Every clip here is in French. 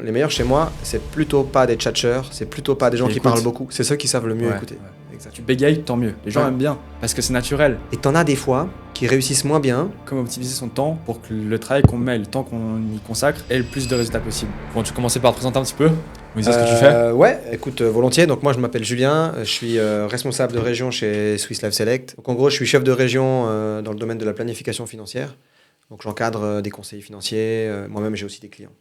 les meilleurs chez moi, c'est plutôt pas des tchatcheurs, c'est plutôt pas des gens qui parlent beaucoup. C'est ceux qui savent le mieux écouter. Ouais. Exact. Tu bégayes, tant mieux. Les gens aiment bien parce que c'est naturel. Et t'en as des fois qui réussissent moins bien. Comment optimiser son temps pour que le travail qu'on met, le temps qu'on y consacre, ait le plus de résultats possible. Bon, tu commençais par te présenter un petit peu. Nous dire ce que tu fais. Ouais, écoute, volontiers. Donc moi, je m'appelle Julien. Je suis responsable de région chez Swiss Life Select. Donc en gros, je suis chef de région dans le domaine de la planification financière. Donc j'encadre des conseillers financiers. Moi-même, j'ai aussi des clients.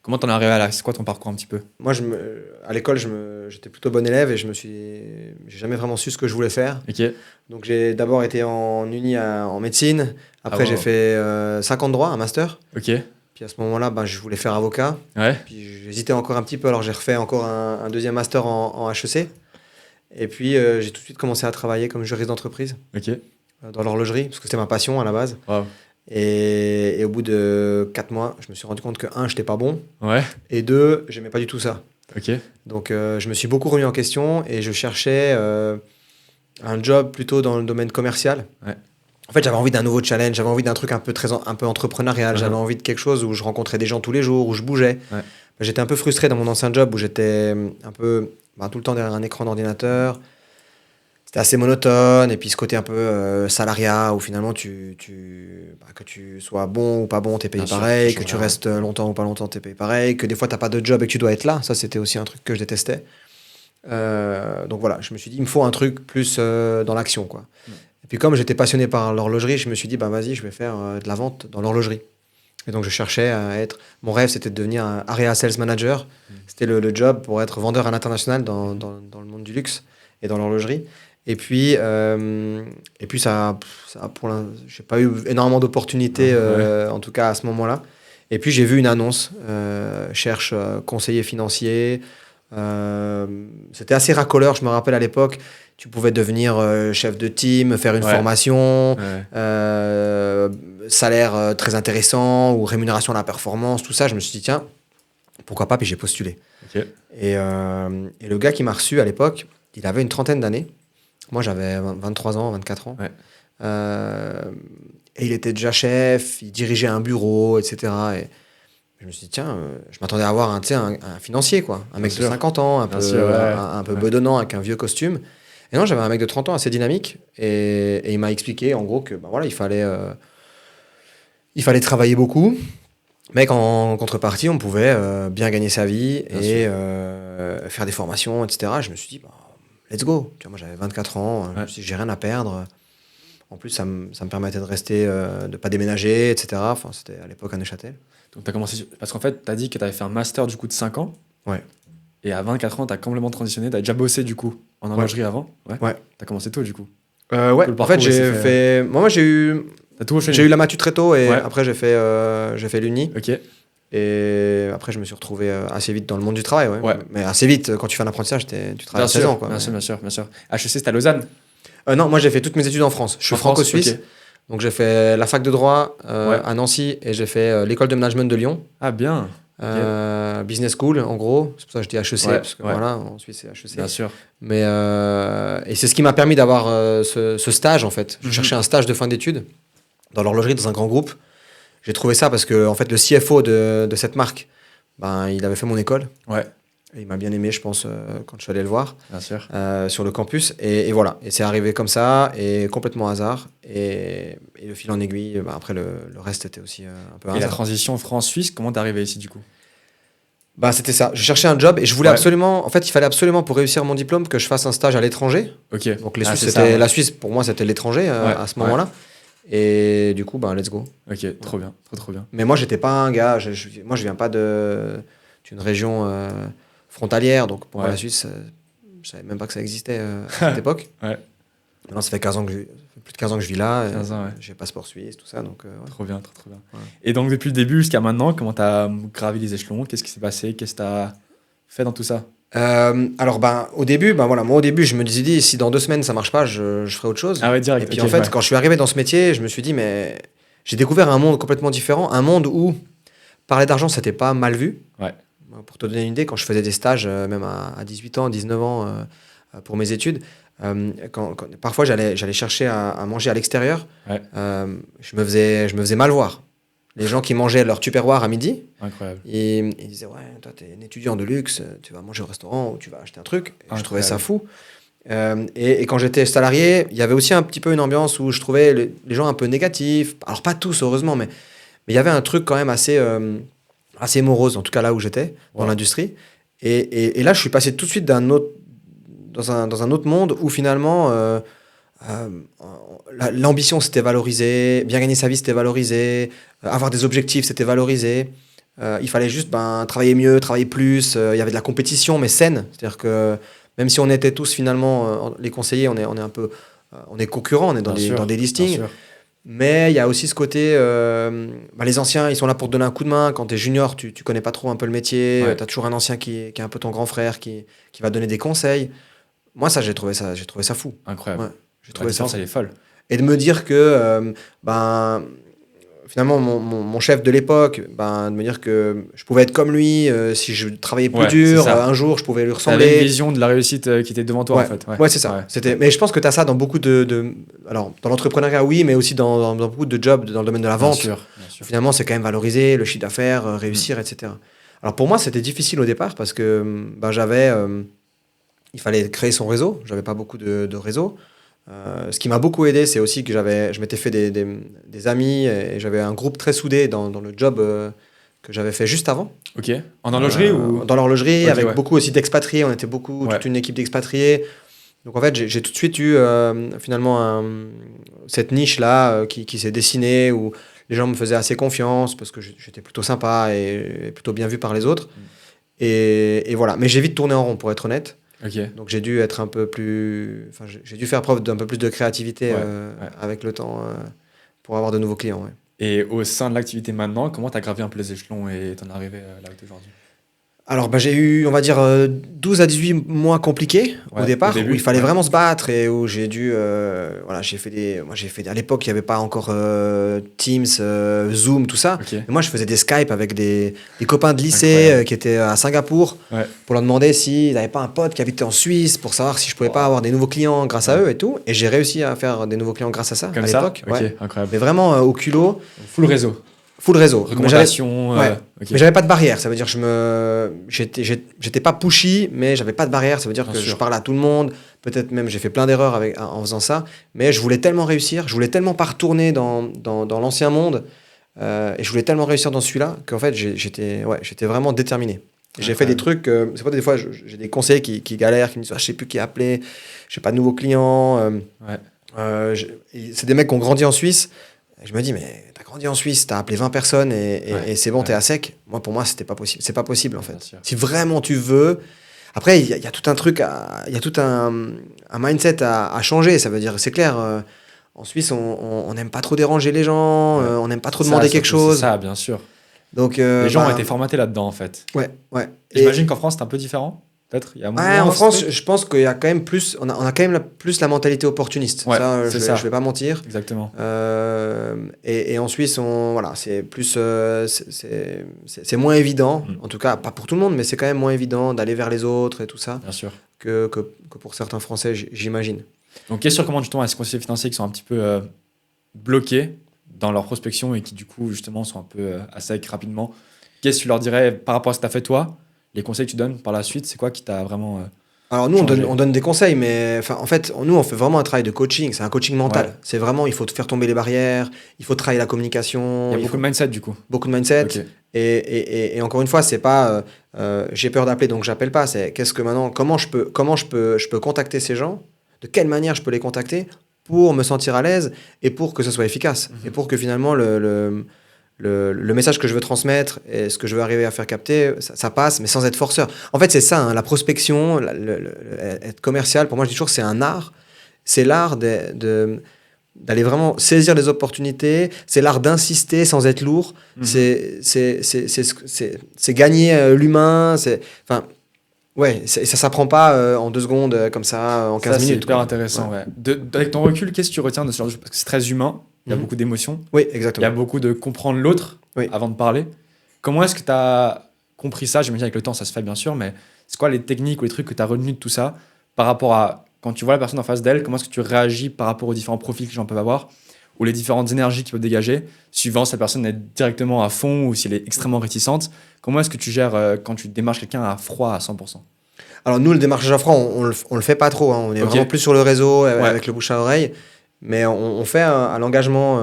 Comment t'en es arrivé à là? C'est quoi ton parcours un petit peu? Moi, à l'école, j'étais plutôt bon élève et j'ai jamais vraiment su ce que je voulais faire. Ok. Donc j'ai d'abord été en uni en médecine. Après, j'ai fait 5 ans de droit, un master. Ok. Puis à ce moment-là, je voulais faire avocat. Ouais. Puis j'hésitais encore un petit peu, alors j'ai refait encore un deuxième master en HEC. Et puis j'ai tout de suite commencé à travailler comme juriste d'entreprise. Ok. Dans l'horlogerie, parce que c'était ma passion à la base. Wow. Et au bout de 4 mois, je me suis rendu compte que 1, j'étais pas bon. Ouais. Et 2, j'aimais pas du tout ça. Ok. Donc je me suis beaucoup remis en question et je cherchais un job plutôt dans le domaine commercial. Ouais. En fait, j'avais envie d'un nouveau challenge, j'avais envie d'un truc un peu entrepreneurial, j'avais envie de quelque chose où je rencontrais des gens tous les jours, où je bougeais. Ouais. J'étais un peu frustré dans mon ancien job où j'étais un peu tout le temps derrière un écran d'ordinateur. C'était assez monotone, et puis ce côté un peu salariat où finalement que tu sois bon ou pas bon, t'es payé pareil, que tu restes longtemps ou pas longtemps, t'es payé pareil, que des fois t'as pas de job et que tu dois être là. Ça, c'était aussi un truc que je détestais. Donc voilà, je me suis dit, il me faut un truc plus dans l'action, quoi. Et puis comme j'étais passionné par l'horlogerie, je me suis dit, vas-y, je vais faire de la vente dans l'horlogerie. Et donc je cherchais à être... Mon rêve, c'était de devenir un Area Sales Manager. C'était le job pour être vendeur à l'international dans le monde du luxe et dans l'horlogerie. Et puis ça j'ai pas eu énormément d'opportunités, en tout cas à ce moment-là. Et puis j'ai vu une annonce, cherche conseiller financier. C'était assez racoleur, je me rappelle à l'époque. Tu pouvais devenir chef de team, faire une formation, salaire très intéressant ou rémunération à la performance, tout ça. Je me suis dit, tiens, pourquoi pas, puis j'ai postulé. Okay. Et le gars qui m'a reçu à l'époque, il avait une trentaine d'années. Moi, j'avais 23 ans, 24 ans. Ouais. Et il était déjà chef, il dirigeait un bureau, etc. Et je me suis dit, tiens, je m'attendais à avoir un financier, quoi. Un mec de 50 ans, un peu bedonnant, avec un vieux costume. Et non, j'avais un mec de 30 ans assez dynamique. Et il m'a expliqué, en gros, que il fallait travailler beaucoup. Mais qu'en contrepartie, on pouvait bien gagner sa vie et faire des formations, etc. Et je me suis dit, let's go. Tu vois, moi, j'avais 24 ans, je me suis dit, j'ai rien à perdre. En plus, ça me permettait de rester, de ne pas déménager, etc. Enfin, c'était à l'époque à Neuchâtel. Donc, tu as commencé... Parce qu'en fait, tu as dit que tu avais fait un master du coup de 5 ans. Ouais. Et à 24 ans, tu as complètement transitionné. Tu as déjà bossé du coup en horlogerie avant. Ouais. Tu as commencé tôt du coup. Ouais. En fait, j'ai fait... Moi, j'ai eu la matu très tôt et après, j'ai fait l'uni. Ok. Et après, je me suis retrouvé assez vite dans le monde du travail. Ouais. Mais assez vite, quand tu fais un apprentissage, tu travailles à 16 ans. Quoi. Bien sûr. HEC, c'était à Lausanne? Non, moi, j'ai fait toutes mes études en France. Je suis franco-suisse. Okay. Donc, j'ai fait la fac de droit à Nancy et j'ai fait l'école de management de Lyon. Ah, bien. Business school, en gros. C'est pour ça que je dis HEC, parce que voilà, en Suisse, c'est HEC. Bien sûr. Mais, et c'est ce qui m'a permis d'avoir ce stage, en fait. Je cherchais un stage de fin d'études dans l'horlogerie, dans un grand groupe. J'ai trouvé ça parce que en fait, le CFO de cette marque, il avait fait mon école. Ouais. Et il m'a bien aimé, je pense, quand je suis allé le voir. Bien sûr. Sur le campus. Et voilà. Et c'est arrivé comme ça, et complètement hasard. Et le fil en aiguille, après, le reste était aussi un peu hasard. Et la transition France-Suisse, comment t'es arrivé ici, du coup? C'était ça. Je cherchais un job et je voulais absolument... En fait, il fallait absolument, pour réussir mon diplôme, que je fasse un stage à l'étranger. Ok. Donc, la Suisse, pour moi, c'était l'étranger à ce moment-là. Et du coup, let's go. Ok, trop bien, trop bien. Mais moi, j'étais pas un gars, moi, je viens pas d'une région frontalière, donc pour moi, la Suisse, je savais même pas que ça existait à cette époque. Maintenant, ça fait plus de 15 ans que je vis là, j'ai passeport suisse, tout ça. Donc, Trop bien. Ouais. Et donc, depuis le début jusqu'à maintenant, comment t'as gravi les échelons? Qu'est-ce qui s'est passé? Qu'est-ce que t'as fait dans tout ça? Alors au début, moi au début je me dit si dans 2 semaines ça marche pas, je ferai autre chose. Ah ouais, direct. Et puis en fait, quand je suis arrivé dans ce métier, je me suis dit mais j'ai découvert un monde complètement différent, un monde où parler d'argent c'était pas mal vu. Ouais. Pour te donner une idée, quand je faisais des stages, même à 18 ans, 19 ans pour mes études, parfois j'allais chercher à manger à l'extérieur, je me faisais mal voir. Les gens qui mangeaient leur Tupperware à midi, Incroyable. et ils disaient ouais, toi t'es un étudiant de luxe, tu vas manger au restaurant ou tu vas acheter un truc. Et je trouvais ça fou. Et quand j'étais salarié, il y avait aussi un petit peu une ambiance où je trouvais les gens un peu négatifs. Alors pas tous heureusement, mais il y avait un truc quand même assez morose, en tout cas là où j'étais, dans l'industrie. Et là, je suis passé tout de suite dans un autre monde où finalement euh, l'ambition c'était valorisé, bien gagner sa vie c'était valorisé, avoir des objectifs c'était valorisé. Il fallait juste travailler mieux, travailler plus. Il y avait de la compétition, mais saine. C'est-à-dire que même si on était tous finalement les conseillers, on est un peu, on est concurrents, on est dans des listings. Mais il y a aussi ce côté, les anciens, ils sont là pour te donner un coup de main. Quand tu es junior, tu connais pas trop un peu le métier. Tu as toujours un ancien qui est un peu ton grand frère, qui va donner des conseils. Moi, j'ai trouvé ça fou. Incroyable. Ouais, j'ai trouvé ça elle est folle. Et de me dire que, finalement, mon chef de l'époque, de me dire que je pouvais être comme lui, si je travaillais plus dur, un jour, je pouvais lui ressembler. T'avais une vision de la réussite qui était devant toi, en fait. Ouais, c'est ça. Mais je pense que tu as ça dans beaucoup alors, dans l'entrepreneuriat, oui, mais aussi dans beaucoup de jobs dans le domaine de la vente. Bien sûr. Finalement, c'est quand même valoriser le chiffre d'affaires, réussir, etc. Alors, pour moi, c'était difficile au départ parce que il fallait créer son réseau. J'avais pas beaucoup de réseau. Ce qui m'a beaucoup aidé, c'est aussi que je m'étais fait des amis et j'avais un groupe très soudé dans le job que j'avais fait juste avant. Ok. En horlogerie ou dans l'horlogerie, avec beaucoup aussi d'expatriés. On était toute une équipe d'expatriés. Donc en fait, j'ai tout de suite eu finalement cette niche-là qui s'est dessinée où les gens me faisaient assez confiance parce que j'étais plutôt sympa et plutôt bien vu par les autres. Et voilà. Mais j'ai vite tourné en rond, pour être honnête. Okay. Donc j'ai dû être un peu plus, j'ai dû faire preuve d'un peu plus de créativité avec le temps pour avoir de nouveaux clients. Ouais. Et au sein de l'activité maintenant, comment tu as gravi un peu les échelons et t'en es arrivé là où tu es aujourd'hui? Alors j'ai eu, on va dire, 12 à 18 mois compliqués au départ, où il fallait vraiment se battre et où j'ai dû, j'ai fait à l'époque il n'y avait pas encore Teams, Zoom, tout ça. Okay. Et moi je faisais des Skype avec des copains de lycée qui étaient à Singapour pour leur demander s'ils n'avaient pas un pote qui habitait en Suisse pour savoir si je pouvais pas avoir des nouveaux clients grâce à eux et tout. Et j'ai réussi à faire des nouveaux clients grâce à ça à l'époque. Incroyable. Mais vraiment au culot. Full réseau. Full réseau. Recommandation. Mais j'avais pas de barrière. Ça veut dire que j'étais pas pushy, mais j'avais pas de barrière. Ça veut dire que je parlais à tout le monde. Peut-être même j'ai fait plein d'erreurs en faisant ça. Mais je voulais tellement réussir. Je voulais tellement pas retourner dans l'ancien monde. Et je voulais tellement réussir dans celui-là qu'en fait j'étais vraiment déterminé. J'ai fait des trucs. C'est pas des fois j'ai des conseillers qui galèrent, qui me disent je sais plus qui appeler. J'ai pas de nouveaux clients. C'est des mecs qui ont grandi en Suisse. Et je me dis, mais t'as grandi en Suisse, t'as appelé 20 personnes et c'est bon, t'es à sec. Moi, pour moi, c'était pas possible. C'est pas possible, en fait. Si vraiment tu veux. Après, il y a tout un truc, il y a tout un mindset à changer. Ça veut dire, c'est clair, en Suisse, on n'aime pas trop déranger les gens, on n'aime pas trop demander quelque chose. C'est ça, bien sûr. Donc, les gens ont été formatés là-dedans, en fait. Ouais. J'imagine qu'en France, c'est un peu différent. Peut-être, en France, je pense qu'il y a quand même plus, on a quand même plus la mentalité opportuniste. Ça, je vais pas mentir. Exactement. Et en Suisse, c'est plus, c'est moins évident. En tout cas, pas pour tout le monde, mais c'est quand même moins évident d'aller vers les autres et tout ça. Bien sûr. Que pour certains Français, j'imagine. Donc, qu'est-ce sur comment justement à ces conseillers financiers qui sont un petit peu bloqués dans leur prospection et qui du coup justement sont un peu à sec rapidement? Qu'est-ce que tu leur dirais par rapport à ce que tu as fait toi? Les conseils que tu donnes par la suite, c'est quoi qui t'a vraiment Alors nous, on donne des conseils, mais en fait, nous, on fait vraiment un travail de coaching. C'est un coaching mental. C'est vraiment, il faut faire tomber les barrières, il faut travailler la communication. Il y a beaucoup de mindset, du coup. Beaucoup de mindset. Okay. Et encore une fois, c'est pas j'ai peur d'appeler, donc j'appelle pas. C'est qu'est-ce que maintenant, comment je peux contacter ces gens? De quelle manière je peux les contacter pour me sentir à l'aise et pour que ce soit efficace et pour que finalement le message que je veux transmettre et ce que je veux arriver à faire capter, ça passe, mais sans être forceur. En fait, c'est ça, la prospection, être commercial, pour moi, je dis toujours que c'est un art. C'est l'art d'aller vraiment saisir les opportunités, c'est l'art d'insister sans être lourd, c'est gagner l'humain, ça s'apprend pas en 2 secondes, comme ça, en 15 minutes. C'est hyper intéressant, avec ton recul, qu'est-ce que tu retiens de ce genre de choses? Parce que c'est très humain. Il y a beaucoup d'émotions. Oui, exactement. Il y a beaucoup de comprendre l'autre avant de parler. Comment est-ce que tu as compris ça? J'imagine avec le temps, ça se fait bien sûr, mais c'est quoi les techniques ou les trucs que tu as retenus de tout ça par rapport à quand tu vois la personne en face d'elle? Comment est-ce que tu réagis par rapport aux différents profils que les gens peuvent avoir? ou les différentes énergies qu'ils peuvent dégager, suivant si la personne est directement à fond ou si elle est extrêmement réticente. Comment est-ce que tu gères quand tu démarches quelqu'un à froid à 100%? Alors nous, le démarchage à froid, on le fait pas trop, hein. On est Ok. vraiment plus sur le réseau, Ouais. avec le bouche à oreille. Mais on fait à l'engagement,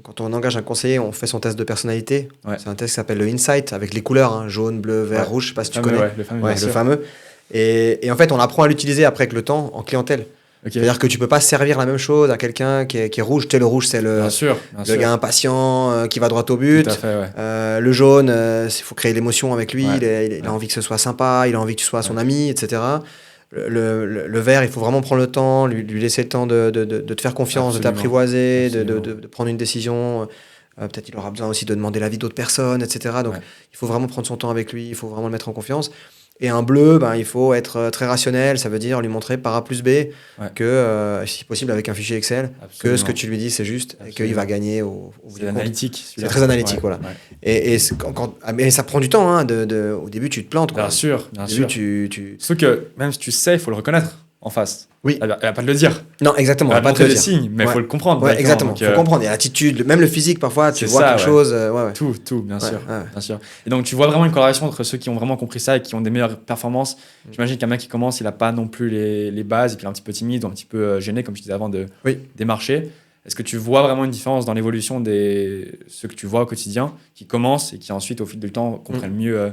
quand on engage un conseiller, on fait son test de personnalité. Ouais. C'est un test qui s'appelle le Insight, avec les couleurs, hein, jaune, bleu, vert, Ouais. rouge, je sais pas si tu Fameux, connais. ouais, le fameux, Ouais, bien le sûr. fameux. Et en fait, on apprend à l'utiliser après avec le temps en clientèle. Ok. C'est-à-dire que tu peux pas servir la même chose à quelqu'un qui est rouge. Tu sais, le rouge, c'est Bien sûr, bien le sûr. gars impatient, qui va droit au Tout but. à fait, ouais. Le jaune, il faut créer l'émotion avec lui. Ouais. Il a envie que ce soit sympa, il a envie que tu sois son Ouais. ami, etc. Le vert, il faut vraiment prendre le temps, lui laisser le temps de te faire confiance, Absolument. de t'apprivoiser, Absolument. de prendre une décision. Peut-être il aura besoin aussi de demander l'avis d'autres personnes, etc. Donc Ouais. il faut vraiment prendre son temps avec lui, il faut vraiment le mettre en confiance. Et un bleu, ben, il faut être très rationnel, ça veut dire lui montrer par A plus B que, si possible avec un fichier Excel, que ce que Absolument. tu lui dis c'est juste et qu'il Absolument. va gagner au bout C'est du compte. analytique. C'est très analytique, voilà. Ouais. Et mais ça prend du temps, hein, au début tu te plantes, quoi. Bien sûr, bien Au début, sûr. tu... Sauf que même si tu sais, il faut le reconnaître en face. Oui. Elle va pas te le dire. Non, exactement, Elle on va va te pas te montrer le des dire. signes, mais il Ouais. faut le comprendre. Ouais, directement. exactement. Donc, Faut comprendre. Et l'attitude, même le physique, parfois, tu c'est vois ça, quelque ouais. chose. Ouais. Tout, bien Ouais, sûr, ouais. bien sûr. Et donc, tu vois vraiment une corrélation entre ceux qui ont vraiment compris ça et qui ont des meilleures performances. J'imagine qu'un mec qui commence, il n'a pas non plus les bases et qu'il est un petit peu timide ou un petit peu gêné, comme je disais avant, de Oui. démarcher. Est-ce que tu vois vraiment une différence dans l'évolution des ceux que tu vois au quotidien, qui commencent et qui ensuite, au fil du temps, comprennent mieux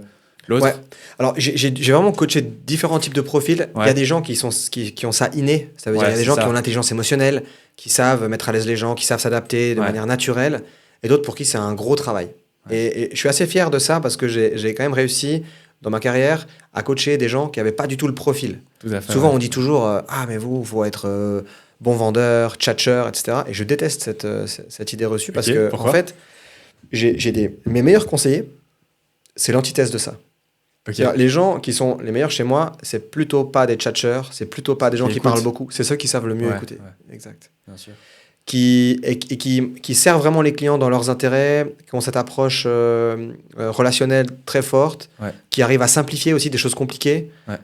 l'autre? Ouais. Alors, j'ai vraiment coaché différents types de profils. Il y a Ouais. des gens qui ont ça inné. Ça veut dire, Ouais, il y a des c'est gens ça. qui ont l'intelligence émotionnelle, qui savent mettre à l'aise les gens, qui savent s'adapter de Ouais. manière naturelle. Et d'autres pour qui c'est un gros travail. Ouais. Et je suis assez fier de ça parce que j'ai quand même réussi, dans ma carrière, à coacher des gens qui n'avaient pas du tout le profil. Tout à fait. Souvent, ouais. on dit toujours ah, mais vous, il faut être bon vendeur, tchatcheur, etc. Et je déteste cette idée reçue parce Ok, que, pourquoi? en fait, mes meilleurs conseillers, c'est l'antithèse de ça. Ok. C'est-à-dire, les gens qui sont les meilleurs chez moi, c'est plutôt pas des tchatcheurs, c'est plutôt pas des gens Qui qui écoutent. parlent beaucoup, c'est ceux qui savent le mieux Ouais, écouter. ouais. Exact. Bien sûr. Qui servent vraiment les clients dans leurs intérêts, qui ont cette approche relationnelle très forte, Ouais. qui arrivent à simplifier aussi des choses compliquées, Ouais.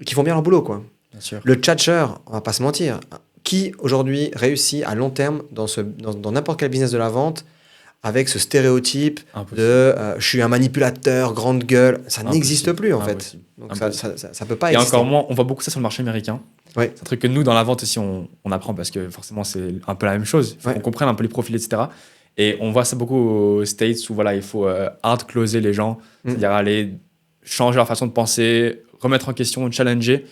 qui font bien leur boulot, quoi. Bien sûr. Le tchatcheur, on va pas se mentir, qui aujourd'hui réussit à long terme dans n'importe quel business de la vente avec ce stéréotype Impossible. de je suis un manipulateur, grande gueule, ça Impossible. n'existe plus en fait. Impossible. Donc Impossible. ça peut pas Et exister. encore moins, on voit beaucoup ça sur le marché américain. Ouais. C'est un truc que nous, dans la vente aussi, on apprend parce que forcément, c'est un peu la même chose. Il faut Ouais. qu'on comprenne un peu les profils, etc. Et on voit ça beaucoup aux States où voilà, il faut hard closer les gens, c'est-à-dire aller changer leur façon de penser, remettre en question, challenger.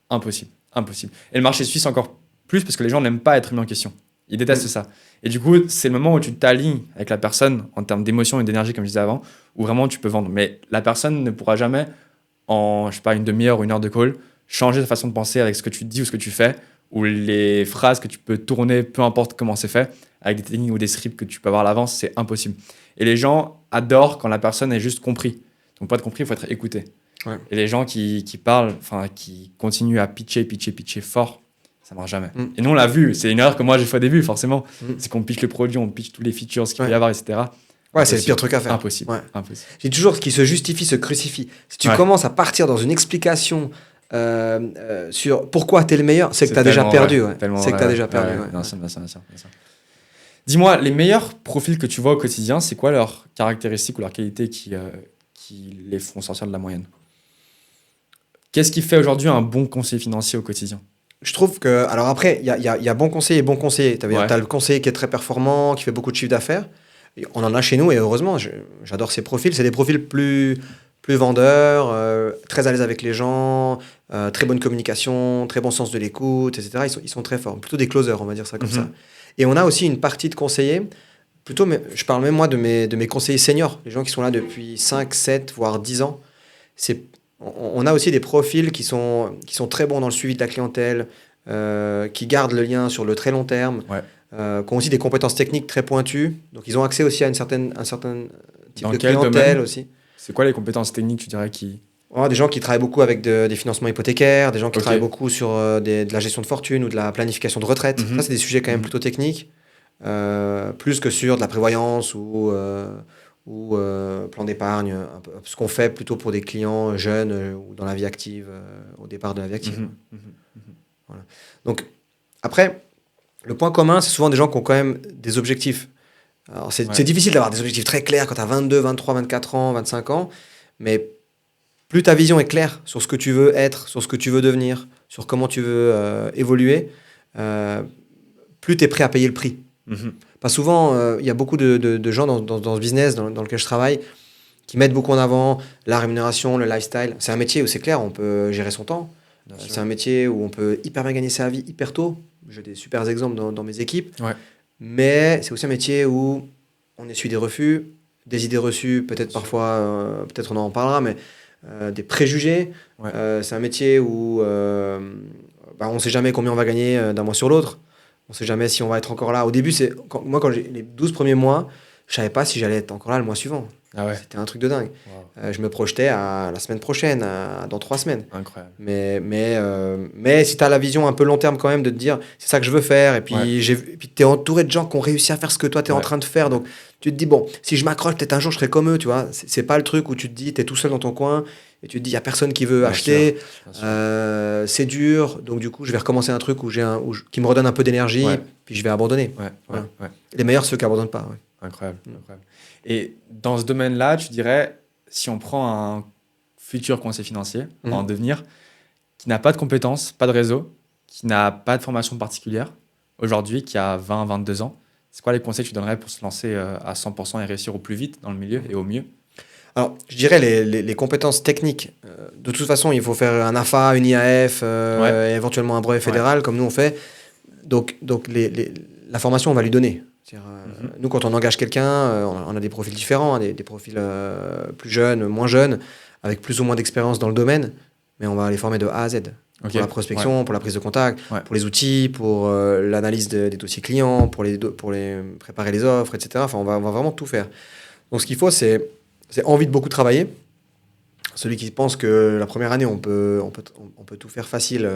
Impossible. Impossible. Et le marché suisse encore plus parce que les gens n'aiment pas être mis en question. Ils détestent ça. Et du coup, c'est le moment où tu t'alignes avec la personne en termes d'émotion et d'énergie, comme je disais avant, où vraiment tu peux vendre. Mais la personne ne pourra jamais, en je sais pas, une demi-heure ou une heure de call, changer ta façon de penser avec ce que tu dis ou ce que tu fais, ou les phrases que tu peux tourner, peu importe comment c'est fait, avec des techniques ou des scripts que tu peux avoir à l'avance, c'est impossible. Et les gens adorent quand la personne est juste compris. Donc, pour être compris, il faut être écouté. Ouais. Et les gens qui parlent, enfin, qui continuent à pitcher fort, ça marche jamais. Et nous, on l'a vu. C'est une erreur que moi, j'ai fait au début, forcément. C'est qu'on pitch le produit, on pitch tous les features, ce qu'il peut y avoir, etc. Ouais, c'est le pire truc à faire. Impossible. Ouais. Impossible. J'ai toujours ce qui se justifie se crucifie. Si tu commences à partir dans une explication sur pourquoi tu es le meilleur, c'est que tu as déjà perdu. Ouais. C'est que tu as déjà perdu. Ouais. Bien sûr. Dis-moi, les meilleurs profils que tu vois au quotidien, c'est quoi leurs caractéristiques ou leurs qualités qui les font sortir de la moyenne? Qu'est-ce qui fait aujourd'hui un bon conseiller financier au quotidien? Je trouve que. Alors après, il y a bon conseiller et bon conseiller. Tu as le conseiller qui est très performant, qui fait beaucoup de chiffre d'affaires. Et on en a chez nous et heureusement, j'adore ces profils. C'est des profils plus vendeurs, très à l'aise avec les gens, très bonne communication, très bon sens de l'écoute, etc. Ils sont très forts. Plutôt des closers, on va dire ça comme ça. Et on a aussi une partie de conseillers. Plutôt, je parle même moi de mes conseillers seniors, les gens qui sont là depuis 5, 7, voire 10 ans. On a aussi des profils qui sont très bons dans le suivi de la clientèle, qui gardent le lien sur le très long terme, qui ont aussi des compétences techniques très pointues. Donc, ils ont accès aussi à un certain type de clientèle aussi. C'est quoi les compétences techniques, tu dirais, qui... Des gens qui travaillent beaucoup avec des financements hypothécaires, des gens qui travaillent beaucoup sur de la gestion de fortune ou de la planification de retraite. Ça, c'est des sujets quand même plutôt techniques, plus que sur de la prévoyance ou plan d'épargne, ce qu'on fait plutôt pour des clients jeunes ou dans la vie active, au départ de la vie active. Voilà. Donc, après, Le point commun, c'est souvent des gens qui ont quand même des objectifs. Alors, c'est difficile d'avoir des objectifs très clairs quand tu as 22, 23, 24 ans, 25 ans, mais plus ta vision est claire sur ce que tu veux être, sur ce que tu veux devenir, sur comment tu veux évoluer, plus tu es prêt à payer le prix. Parce que souvent, il y a beaucoup de gens dans ce business dans lequel je travaille qui mettent beaucoup en avant la rémunération, le lifestyle. C'est un métier où c'est clair, on peut gérer son temps. C'est un métier où on peut hyper bien gagner sa vie hyper tôt. J'ai des super exemples dans mes équipes. Ouais. Mais c'est aussi un métier où on essuie des refus, des idées reçues, peut-être parfois, peut-être on en parlera, mais des préjugés. Ouais. C'est un métier où on ne sait jamais combien on va gagner d'un mois sur l'autre. On ne sait jamais si on va être encore là. Au début, quand j'ai les 12 premiers mois, je ne savais pas si j'allais être encore là le mois suivant. Ah ouais. C'était un truc de dingue. Wow. Je me projetais à la semaine prochaine, dans 3 semaines. Incroyable. Mais si tu as la vision un peu long terme quand même de te dire c'est ça que je veux faire, et puis tu es entouré de gens qui ont réussi à faire ce que toi tu es en train de faire, donc tu te dis bon, si je m'accroche, peut-être un jour je serai comme eux, tu vois. C'est pas le truc où tu te dis tu es tout seul dans ton coin et tu te dis il n'y a personne qui veut acheter, c'est dur, donc du coup je vais recommencer un truc qui me redonne un peu d'énergie, puis je vais abandonner. Ouais. Les meilleurs, ceux qui abandonnent pas. Incroyable. Et dans ce domaine-là, tu dirais, si on prend un futur conseiller financier en devenir, qui n'a pas de compétences, pas de réseau, qui n'a pas de formation particulière, aujourd'hui, qui a 20, 22 ans, c'est quoi les conseils que tu donnerais pour se lancer à 100% et réussir au plus vite dans le milieu et au mieux? Alors, je dirais les compétences techniques. De toute façon, il faut faire un AFA, une IAF, et éventuellement un brevet fédéral, comme nous on fait. Donc la formation, on va lui donner. Nous, quand on engage quelqu'un, on a des profils différents, des profils plus jeunes, moins jeunes, avec plus ou moins d'expérience dans le domaine, mais on va les former de A à Z. Pour la prospection, pour la prise de contact, pour les outils, pour l'analyse des dossiers clients, pour les préparer les offres, etc. Enfin, on va vraiment tout faire. Donc, ce qu'il faut, c'est envie de beaucoup travailler. Celui qui pense que la première année, on peut tout faire facile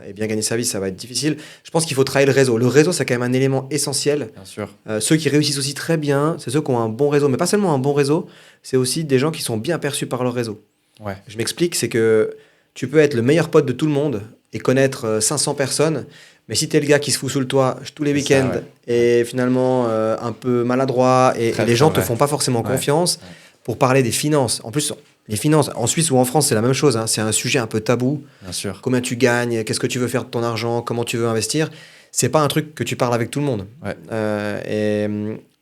et bien gagner sa vie, ça va être difficile. Je pense qu'il faut travailler le réseau. Le réseau, c'est quand même un élément essentiel. Bien sûr. Ceux qui réussissent aussi très bien, c'est ceux qui ont un bon réseau. Mais pas seulement un bon réseau, c'est aussi des gens qui sont bien perçus par leur réseau. Ouais. Je m'explique, c'est que tu peux être le meilleur pote de tout le monde et connaître 500 personnes, mais si tu es le gars qui se fout sous le toit tous les week-ends et finalement un peu maladroit, et les gens te font pas forcément confiance pour parler des finances. En plus, les finances, en Suisse ou en France, c'est la même chose. Hein. C'est un sujet un peu tabou. Bien sûr. Combien tu gagnes, qu'est-ce que tu veux faire de ton argent, comment tu veux investir. C'est pas un truc que tu parles avec tout le monde. Ouais.